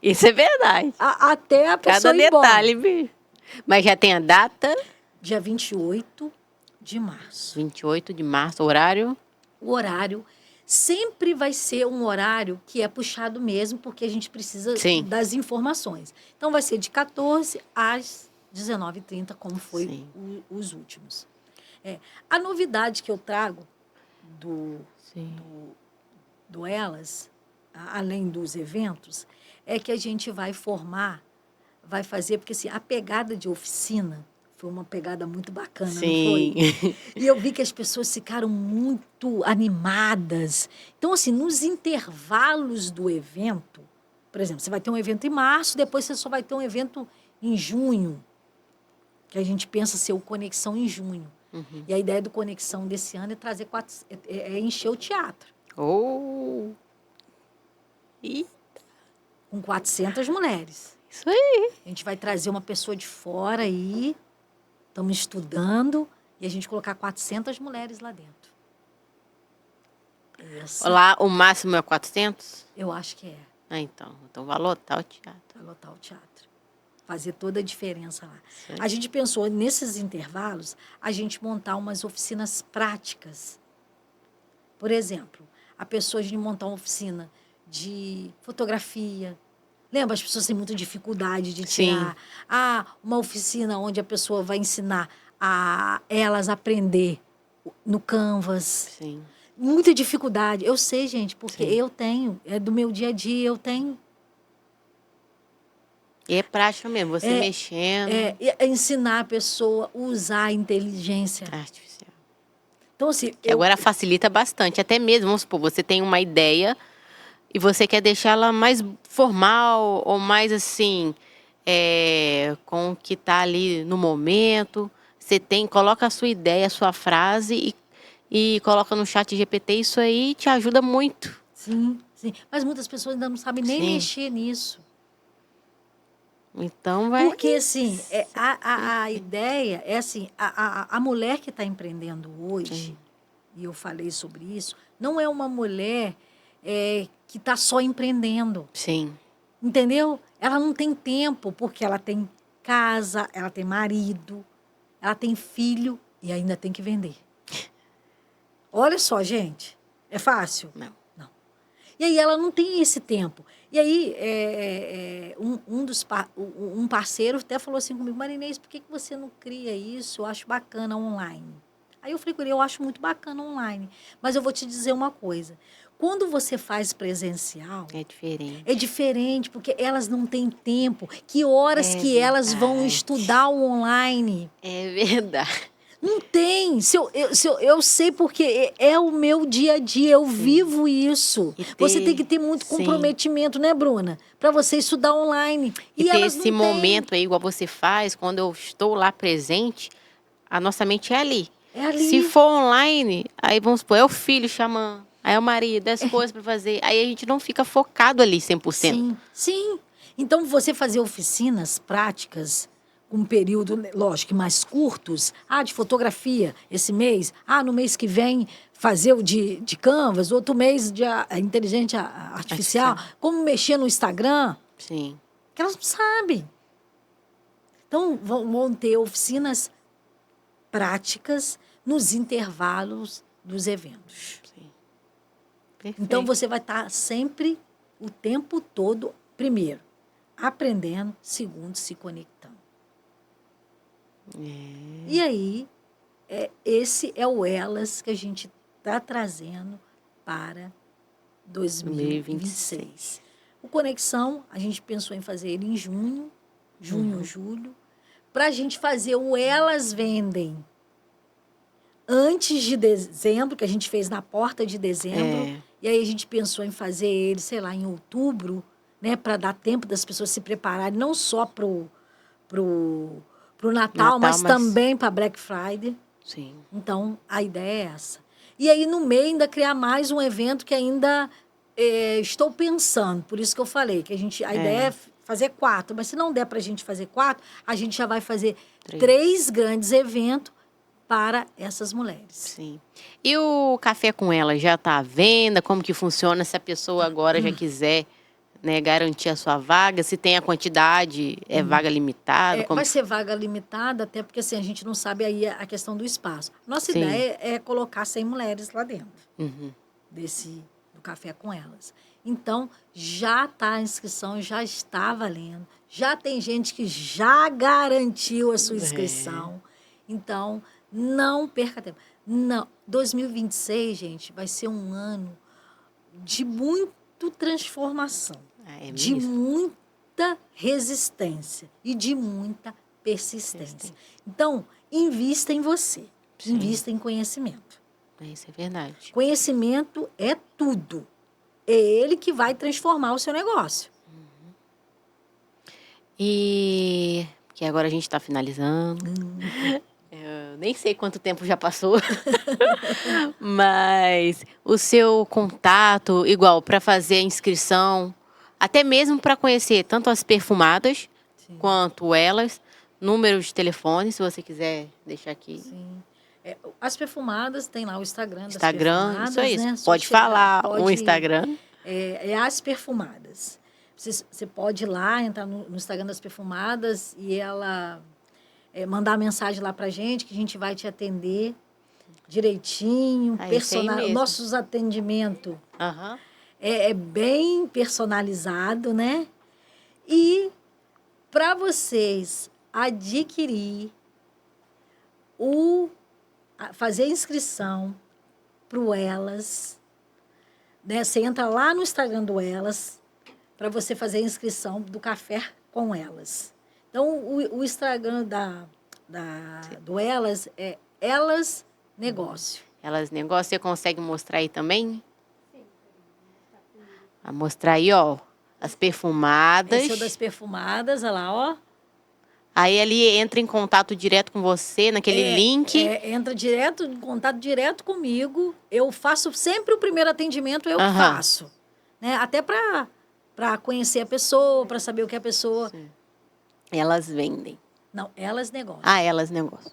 Isso é verdade. Até a pessoa Cada ir embora. detalhe. Mas já tem a data? Dia 28 de março. 28 de março, horário? O horário... sempre vai ser um horário que é puxado mesmo, porque a gente precisa das informações. Então, vai ser de 14 às 19h30, como foi os últimos. A novidade que eu trago do Elas, além dos eventos, é que a gente vai fazer, porque assim, a pegada de oficina foi uma pegada muito bacana, não foi? E eu vi que as pessoas ficaram muito animadas. Então, assim, nos intervalos do evento, por exemplo, você vai ter um evento em março, depois você só vai ter um evento em junho, que a gente pensa ser o Conexão em junho. Uhum. E a ideia do Conexão desse ano é trazer encher o teatro. Com 400 mulheres. Isso aí. A gente vai trazer uma pessoa de fora aí. Estamos estudando e a gente colocar 400 mulheres lá dentro. Lá o máximo é 400? Eu acho que é. Então vai lotar o teatro. Vai lotar o teatro. Fazer toda a diferença lá. Sim. A gente pensou, nesses intervalos, a gente montar umas oficinas práticas. Por exemplo, a gente montar uma oficina de fotografia. Lembra? As pessoas têm muita dificuldade de tirar. Uma oficina onde a pessoa vai ensinar a elas aprender no Canvas. Sim. Muita dificuldade. Eu sei, gente, porque eu tenho. É do meu dia a dia, eu tenho. E é prático mesmo, você mexendo. Ensinar a pessoa a usar a inteligência artificial. Então, assim... agora facilita bastante. Até mesmo, vamos supor, você tem uma ideia... e você quer deixá-la mais formal ou mais assim, com o que está ali no momento. Você coloca a sua ideia, a sua frase e coloca no chat GPT. Isso aí te ajuda muito. Sim. Mas muitas pessoas ainda não sabem nem mexer nisso. Então vai... porque, assim, a ideia é assim, a mulher que está empreendendo hoje, e eu falei sobre isso, não é uma mulher... que está só empreendendo. Sim. Entendeu? Ela não tem tempo, porque ela tem casa, ela tem marido, ela tem filho e ainda tem que vender. Olha só, gente. É fácil? Não. E aí ela não tem esse tempo. E aí um parceiro até falou assim comigo: Marinês, por que você não cria isso? Eu acho bacana online. Aí eu falei com ele: eu acho muito bacana online. Mas eu vou te dizer uma coisa. Quando você faz presencial... É diferente, porque elas não têm tempo. Que horas que elas vão estudar o online? É verdade. Não tem. Eu sei porque é o meu dia a dia, eu vivo isso. Você tem que ter muito comprometimento, né, Bruna? Para você estudar online. E ter elas esse não momento têm. aí, igual você faz, quando eu estou lá presente, a nossa mente é ali. É ali. Se for online, aí vamos supor, é o filho chamando, aí é o marido, as coisas para fazer. Aí a gente não fica focado ali 100%. Sim, sim. Então, você fazer oficinas práticas, com um período, lógico, mais curtos. De fotografia esse mês. No mês que vem, fazer o de Canvas. Outro mês de inteligência artificial. Como mexer no Instagram. Sim. Que elas não sabem. Então, vão ter oficinas práticas nos intervalos dos eventos. Sim. Perfeito. Então, você vai estar sempre, o tempo todo, primeiro, aprendendo, segundo, se conectando. E aí, esse é o Elas que a gente está trazendo para 2026. O Conexão, a gente pensou em fazer ele em junho, julho, para a gente fazer o Elas Vendem antes de dezembro, que a gente fez na porta de dezembro. E aí a gente pensou em fazer ele, sei lá, em outubro, né, para dar tempo das pessoas se prepararem, não só pro Natal, mas também para Black Friday. Sim. Então, a ideia é essa. E aí, no meio, ainda criar mais um evento que ainda estou pensando. Por isso que eu falei, que a ideia é fazer 4. Mas se não der para a gente fazer 4, a gente já vai fazer 3 grandes eventos para essas mulheres. Sim. E o Café com Ela já está à venda? Como que funciona se a pessoa agora já quiser, né, garantir a sua vaga? Se tem a quantidade, é vaga limitada? Vai ser vaga limitada, até porque assim, a gente não sabe aí a questão do espaço. Nossa ideia é colocar 100 mulheres lá dentro do Café com Elas. Então, já está a inscrição, já está valendo. Já tem gente que já garantiu a sua inscrição. Então, não perca tempo. Não, 2026, gente, vai ser um ano de muita transformação. De muita resistência e de muita persistência. Então, invista em você. Invista em conhecimento. Isso é verdade. Conhecimento é tudo. É ele que vai transformar o seu negócio. E que agora a gente está finalizando. Eu nem sei quanto tempo já passou. Mas o seu contato, igual, para fazer a inscrição, até mesmo para conhecer tanto as perfumadas quanto elas, número de telefone, se você quiser deixar aqui. Sim. As perfumadas, tem lá o Instagram das perfumadas. Isso aí, né? pode falar o Instagram. É As Perfumadas. Você pode ir lá, entrar no Instagram das perfumadas e ela mandar mensagem lá pra gente, que a gente vai te atender direitinho, nossos atendimentos é bem personalizado, né? E para vocês adquirir fazer a inscrição pro Elas, né? Você entra lá no Instagram do Elas para você fazer a inscrição do Café com Elas. Então, o Instagram do Elas é Elas Negócio. Elas Negócio, você consegue mostrar aí também? Sim. A mostrar aí, ó, as perfumadas. Esse é o das perfumadas, olha lá, ó. Aí ele entra em contato direto com você, naquele link. Entra em contato direto comigo. Eu faço sempre o primeiro atendimento, eu que faço. Né? Até para conhecer a pessoa, para saber o que a pessoa... Sim. Elas vendem. Não, Elas Negócio. Elas Negócio.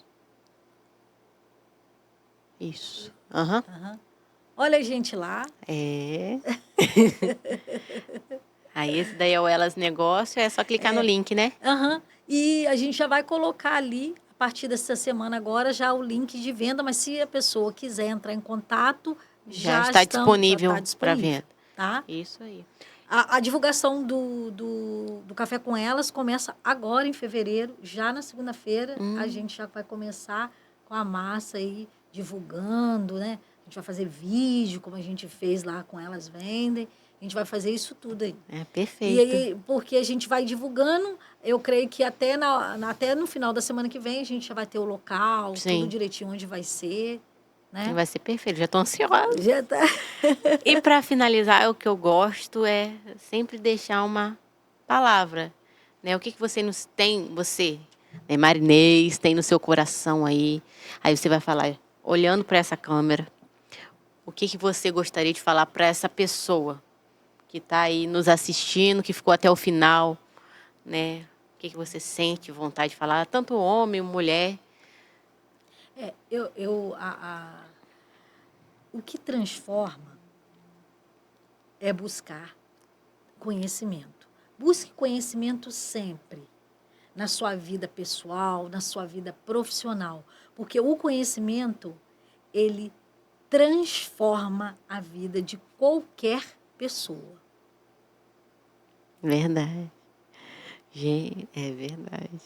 Isso. Olha a gente lá. Aí esse daí é o Elas Negócio, é só clicar no link, né? E a gente já vai colocar ali, a partir dessa semana agora, já o link de venda, mas se a pessoa quiser entrar em contato, já está disponível para venda. Tá? Isso aí. A divulgação do Café com Elas começa agora em fevereiro, já na segunda-feira, a gente já vai começar com a massa aí, divulgando, né? A gente vai fazer vídeo, como a gente fez lá com Elas Vendem. A gente vai fazer isso tudo aí. É E perfeito. aí, porque a gente vai divulgando, eu creio que até no final da semana que vem a gente já vai ter o local, tudo Sim. direitinho onde vai ser, né? Vai ser perfeito. Já tô ansiosa. Já tá. E para finalizar, o que eu gosto é sempre deixar uma palavra, né? O que você né, Marinês, tem no seu coração aí. Aí você vai falar, olhando para essa câmera, o que você gostaria de falar para essa pessoa que está aí nos assistindo, que ficou até o final, né? O que você sente vontade de falar, tanto homem, mulher? O que transforma é buscar conhecimento. Busque conhecimento sempre, na sua vida pessoal, na sua vida profissional, porque o conhecimento, ele transforma a vida de qualquer pessoa. Verdade. Gente, é verdade.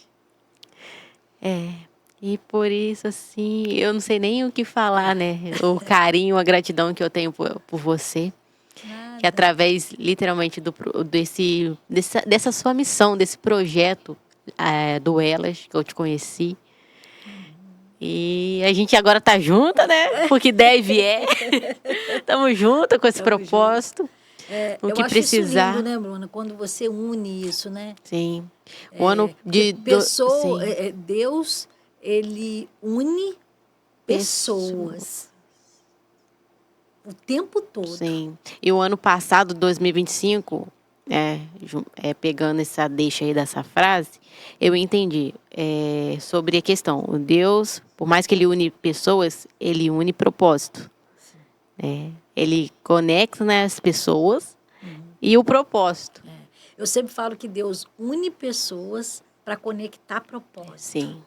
E por isso, assim, eu não sei nem o que falar, né? O carinho, a gratidão que eu tenho por você. Nada. Que através, literalmente, dessa sua missão, desse projeto do Elas, que eu te conheci. E a gente agora tá junta, né? Porque deve Estamos juntas com esse propósito. O Eu que acho precisar. isso lindo, né, Bruna? Quando você une isso, né? Sim. O ano de... Pessoa, sim. Deus, ele une pessoas o tempo todo. Sim. E o ano passado, 2025, pegando essa deixa aí dessa frase, eu entendi sobre a questão. O Deus, por mais que ele une pessoas, ele une propósito. Ele conecta, né, as pessoas e o propósito. Eu sempre falo que Deus une pessoas para conectar propósito. Sim.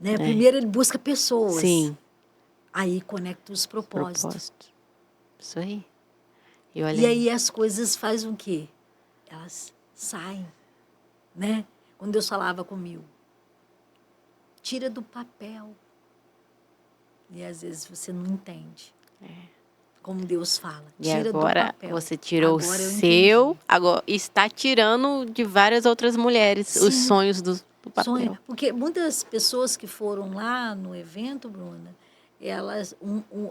Né? Primeiro ele busca pessoas. Sim. Aí conecta os propósitos. Isso aí. E aí as coisas fazem o quê? Elas saem, né? Quando Deus falava comigo, tira do papel. E às vezes você não entende. Como Deus fala, tira do papel. Você tirou o Agora eu seu, entendi. agora está tirando de várias outras mulheres. Sim. Os sonhos do papel. Porque muitas pessoas que foram lá no evento, Bruna, elas,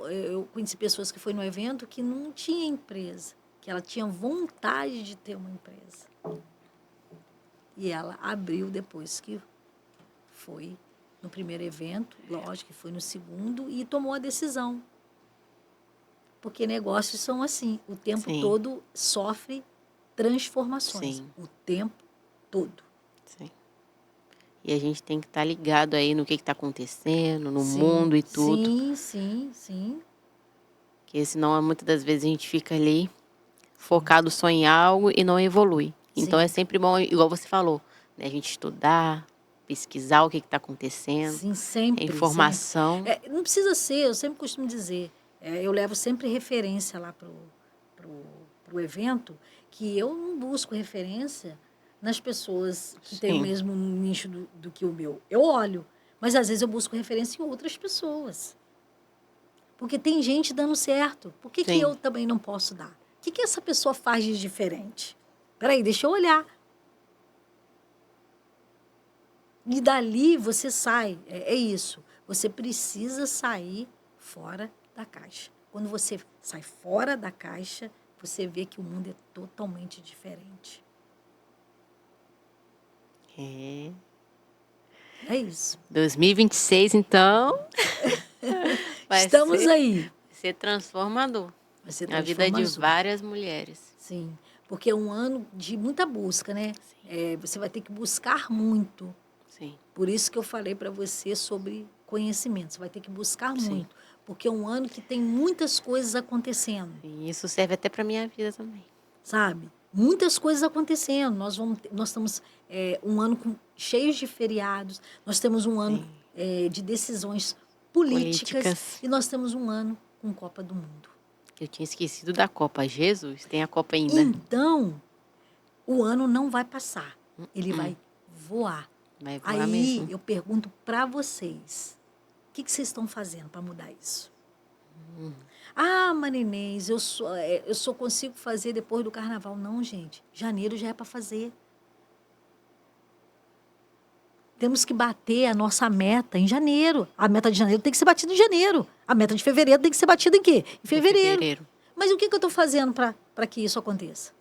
eu conheci pessoas que foram no evento que não tinha empresa, que ela tinha vontade de ter uma empresa. E ela abriu depois que foi no primeiro evento, lógico que foi no segundo, e tomou a decisão. Porque negócios são assim, o tempo Sim. todo sofre transformações. Sim. O tempo todo. Sim. E a gente tem que estar ligado aí no que está acontecendo, no Sim, mundo e tudo. Sim. Porque senão, muitas das vezes, a gente fica ali focado só em algo e não evolui. Então, é sempre bom, igual você falou, né, a gente estudar, pesquisar o que está acontecendo. Sim, sempre. Informação. Sempre. Não precisa ser, eu sempre costumo dizer, eu levo sempre referência lá pro evento, que eu não busco referência nas pessoas que têm o mesmo nicho do que o meu. Eu olho, mas às vezes eu busco referência em outras pessoas. Porque tem gente dando certo. Por que eu também não posso dar? O que essa pessoa faz de diferente? Peraí, deixa eu olhar. E dali você sai. É isso. Você precisa sair fora da caixa. Quando você sai fora da caixa, você vê que o mundo é totalmente diferente. É isso. 2026, então. Estamos aí. Vai ser transformador. Vai ser a vida de várias mulheres. Sim. Porque é um ano de muita busca, né? Você vai ter que buscar muito. Sim. Por isso que eu falei para você sobre conhecimento. Você vai ter que buscar muito. Porque é um ano que tem muitas coisas acontecendo. E isso serve até para minha vida também. Sabe? Muitas coisas acontecendo. Nós estamos um ano cheio de feriados. Nós temos um ano de decisões políticas. E nós temos um ano com Copa do Mundo. Eu tinha esquecido da Copa. Jesus, tem a Copa ainda. Então, o ano não vai passar. Ele vai voar. Vai voar aí mesmo. Eu pergunto para vocês, o que vocês estão fazendo para mudar isso? Ah, Marinês, eu só consigo fazer depois do carnaval. Não, gente. Janeiro já é para fazer. Temos que bater a nossa meta em janeiro. A meta de janeiro tem que ser batida em janeiro. A meta de fevereiro tem que ser batida em quê? Em fevereiro. Mas o que eu estou fazendo para que isso aconteça?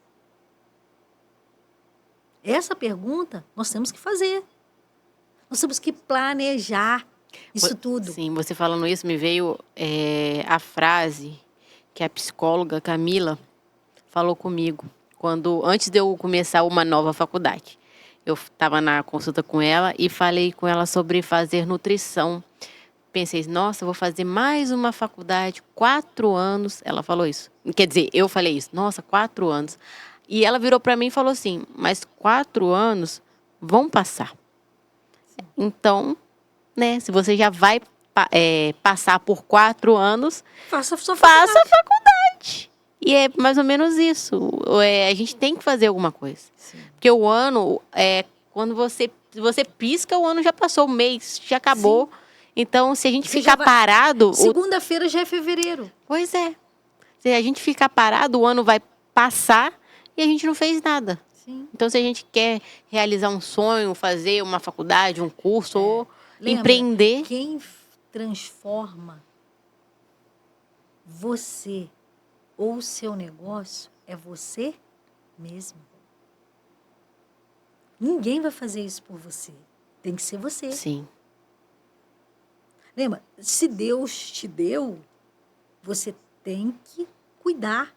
Essa pergunta nós temos que fazer. Nós temos que planejar isso tudo. Sim, você falando isso, me veio a frase que a psicóloga Camila falou comigo antes de eu começar uma nova faculdade. Eu estava na consulta com ela e falei com ela sobre fazer nutrição. Pensei, nossa, vou fazer mais uma faculdade, 4 anos. Ela falou isso. Quer dizer, eu falei isso, nossa, 4 anos. E ela virou para mim e falou assim, mas 4 anos vão passar. Então, né, se você já vai passar por 4 anos, faça a faculdade. E é mais ou menos isso. A gente tem que fazer alguma coisa. Sim. Porque o ano, quando você pisca, o ano já passou, o mês já acabou. Sim. Então, se a gente ficar parado... Segunda-feira já é fevereiro. Pois é. Se a gente ficar parado, o ano vai passar e a gente não fez nada. Sim. Então, se a gente quer realizar um sonho, fazer uma faculdade, um curso, ou empreender... Quem transforma você ou o seu negócio é você mesmo. Ninguém vai fazer isso por você. Tem que ser você. Sim. Lembra? Se Deus te deu, você tem que cuidar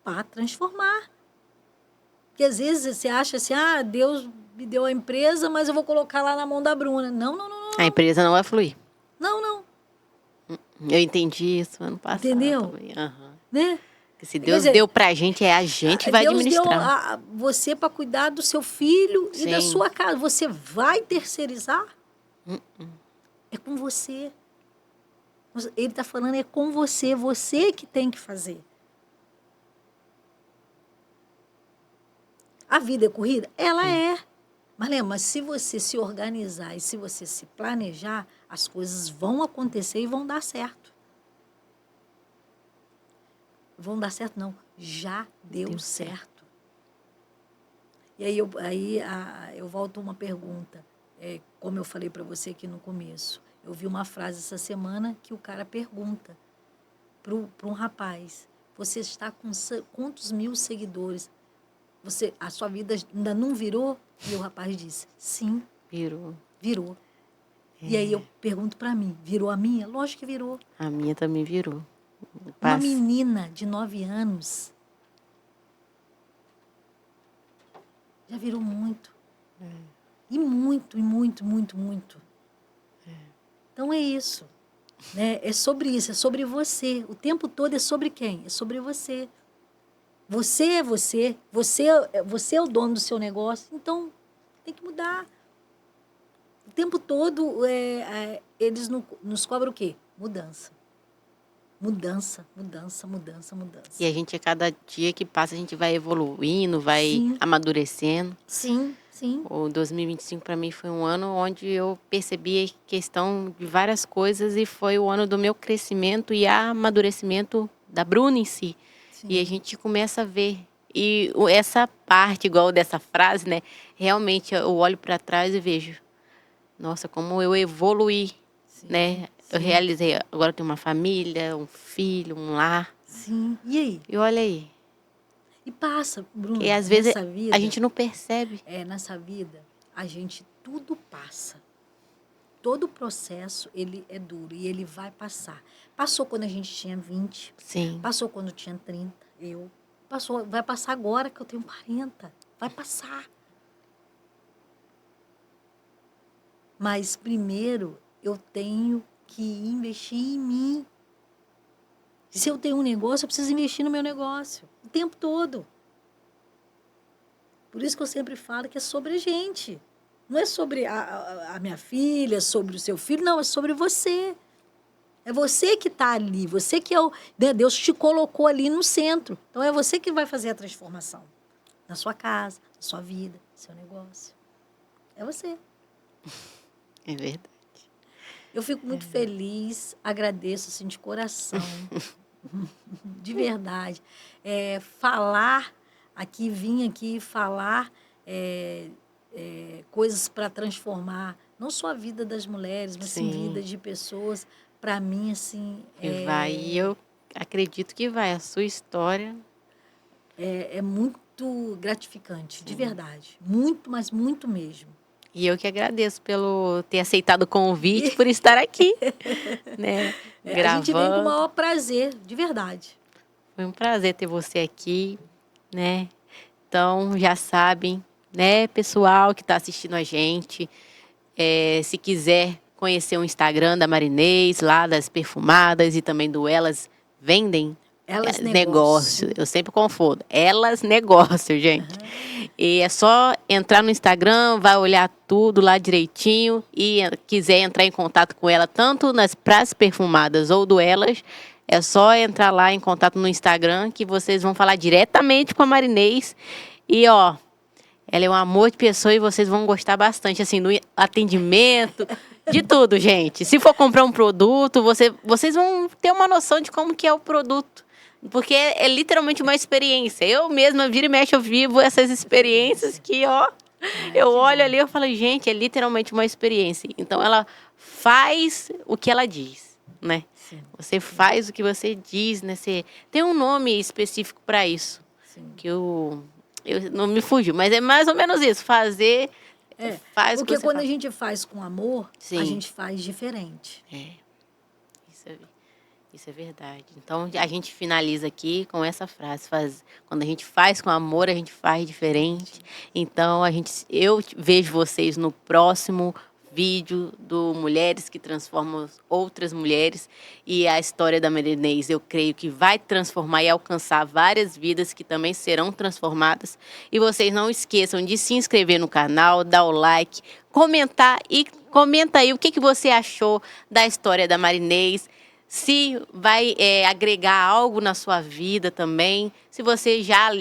para transformar. Porque às vezes você acha assim, Deus me deu a empresa, mas eu vou colocar lá na mão da Bruna. Não. A empresa não vai fluir. Não. Eu entendi isso ano passado. Entendeu? Também. Uhum. Né? Porque se Deus deu pra gente, é a gente que vai administrar. Deus deu você para cuidar do seu filho e da sua casa. Você vai terceirizar? É com você. Ele está falando, é com você. Você que tem que fazer. A vida é corrida? Ela é. Mas lembra, se você se organizar e se você se planejar, as coisas vão acontecer e vão dar certo. Vão dar certo, não. Já deu certo. E aí eu volto a uma pergunta. Como eu falei para você aqui no começo. Eu vi uma frase essa semana que o cara pergunta para um rapaz. Você está com quantos mil seguidores? A sua vida ainda não virou? E o rapaz disse, sim. Virou. E aí eu pergunto para mim, virou a minha? Lógico que virou. A minha também virou. Uma menina de 9 anos já virou muito. E muito. Então é isso. Né? É sobre isso, é sobre você. O tempo todo é sobre quem? É sobre você. Você é você. Você é o dono do seu negócio. Então, tem que mudar. O tempo todo, eles nos cobram o quê? Mudança. Mudança. E a gente, a cada dia que passa, a gente vai evoluindo, vai amadurecendo. Sim. O 2025 para mim foi um ano onde eu percebi a questão de várias coisas e foi o ano do meu crescimento e amadurecimento da Bruna em si. Sim. E a gente começa a ver. E essa parte, igual dessa frase, né? Realmente eu olho para trás e vejo, nossa, como eu evoluí, né? Eu realizei, agora eu tenho uma família, um filho, um lar. Sim. E aí? E olha aí. E passa, Bruno. E às vezes vida, a gente não percebe. Nessa vida, tudo passa. Todo o processo, ele é duro e ele vai passar. Passou quando a gente tinha 20. Sim. Passou quando eu tinha 30. Vai passar agora que eu tenho 40. Vai passar. Mas primeiro, eu tenho que investir em mim. Se eu tenho um negócio, eu preciso investir no meu negócio. O tempo todo. Por isso que eu sempre falo que é sobre a gente. Não é sobre a minha filha, sobre o seu filho. Não, é sobre você. É você que está ali. Você que Deus te colocou ali no centro. Então, é você que vai fazer a transformação. Na sua casa, na sua vida, no seu negócio. É você. É verdade. Eu fico muito feliz, agradeço assim, de coração, de verdade. Vim aqui falar coisas para transformar, não só a vida das mulheres, mas sim vida de pessoas. Para mim, assim, E vai, e eu acredito que vai. A sua história é muito gratificante, de verdade. Muito, mas muito mesmo. E eu que agradeço pelo ter aceitado o convite, por estar aqui, né? Gravando. A gente vem com o maior prazer, de verdade. Foi um prazer ter você aqui, né? Então, já sabem, né, pessoal que está assistindo a gente, se quiser conhecer o Instagram da Marinês, lá das perfumadas e também do Elas Vendem. Elas Negócio. Eu sempre confundo. Elas Negócio, gente. E é só entrar no Instagram, vai olhar tudo lá direitinho e quiser entrar em contato com ela, tanto nas pras perfumadas ou do Elas, é só entrar lá em contato no Instagram que vocês vão falar diretamente com a Marinês. E, ó, ela é um amor de pessoa e vocês vão gostar bastante, assim, do atendimento, de tudo, gente. Se for comprar um produto, vocês vão ter uma noção de como que é o produto. Porque é literalmente uma experiência. Eu mesma, vira e mexe, eu vivo essas experiências que, ó, eu olho ali e falo, gente, é literalmente uma experiência. Então, ela faz o que ela diz, né? Sim. Você faz o que você diz, né? Você tem um nome específico para isso. Sim. Que eu não me fugiu, mas é mais ou menos isso. Fazer, faz o que você porque quando faz. A gente faz com amor, Sim. A gente faz diferente. Isso é verdade. Então, a gente finaliza aqui com essa frase. Quando a gente faz com amor, a gente faz diferente. Então, eu vejo vocês no próximo vídeo do Mulheres que Transformam Outras Mulheres. E a história da Marinês, eu creio que vai transformar e alcançar várias vidas que também serão transformadas. E vocês não esqueçam de se inscrever no canal, dar o like, comentar. E comenta aí o que você achou da história da Marinês. Se vai agregar algo na sua vida também. Se você já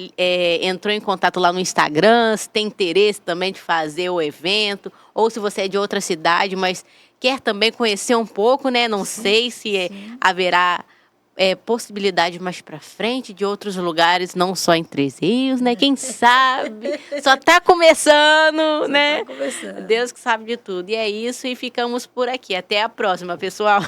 entrou em contato lá no Instagram, se tem interesse também de fazer o evento, ou se você é de outra cidade, mas quer também conhecer um pouco, né? Não sei se haverá possibilidade mais para frente de outros lugares, não só em Três Rios, né? Quem sabe? Só está começando, né? Tá começando. Deus que sabe de tudo. E é isso, e ficamos por aqui. Até a próxima, pessoal.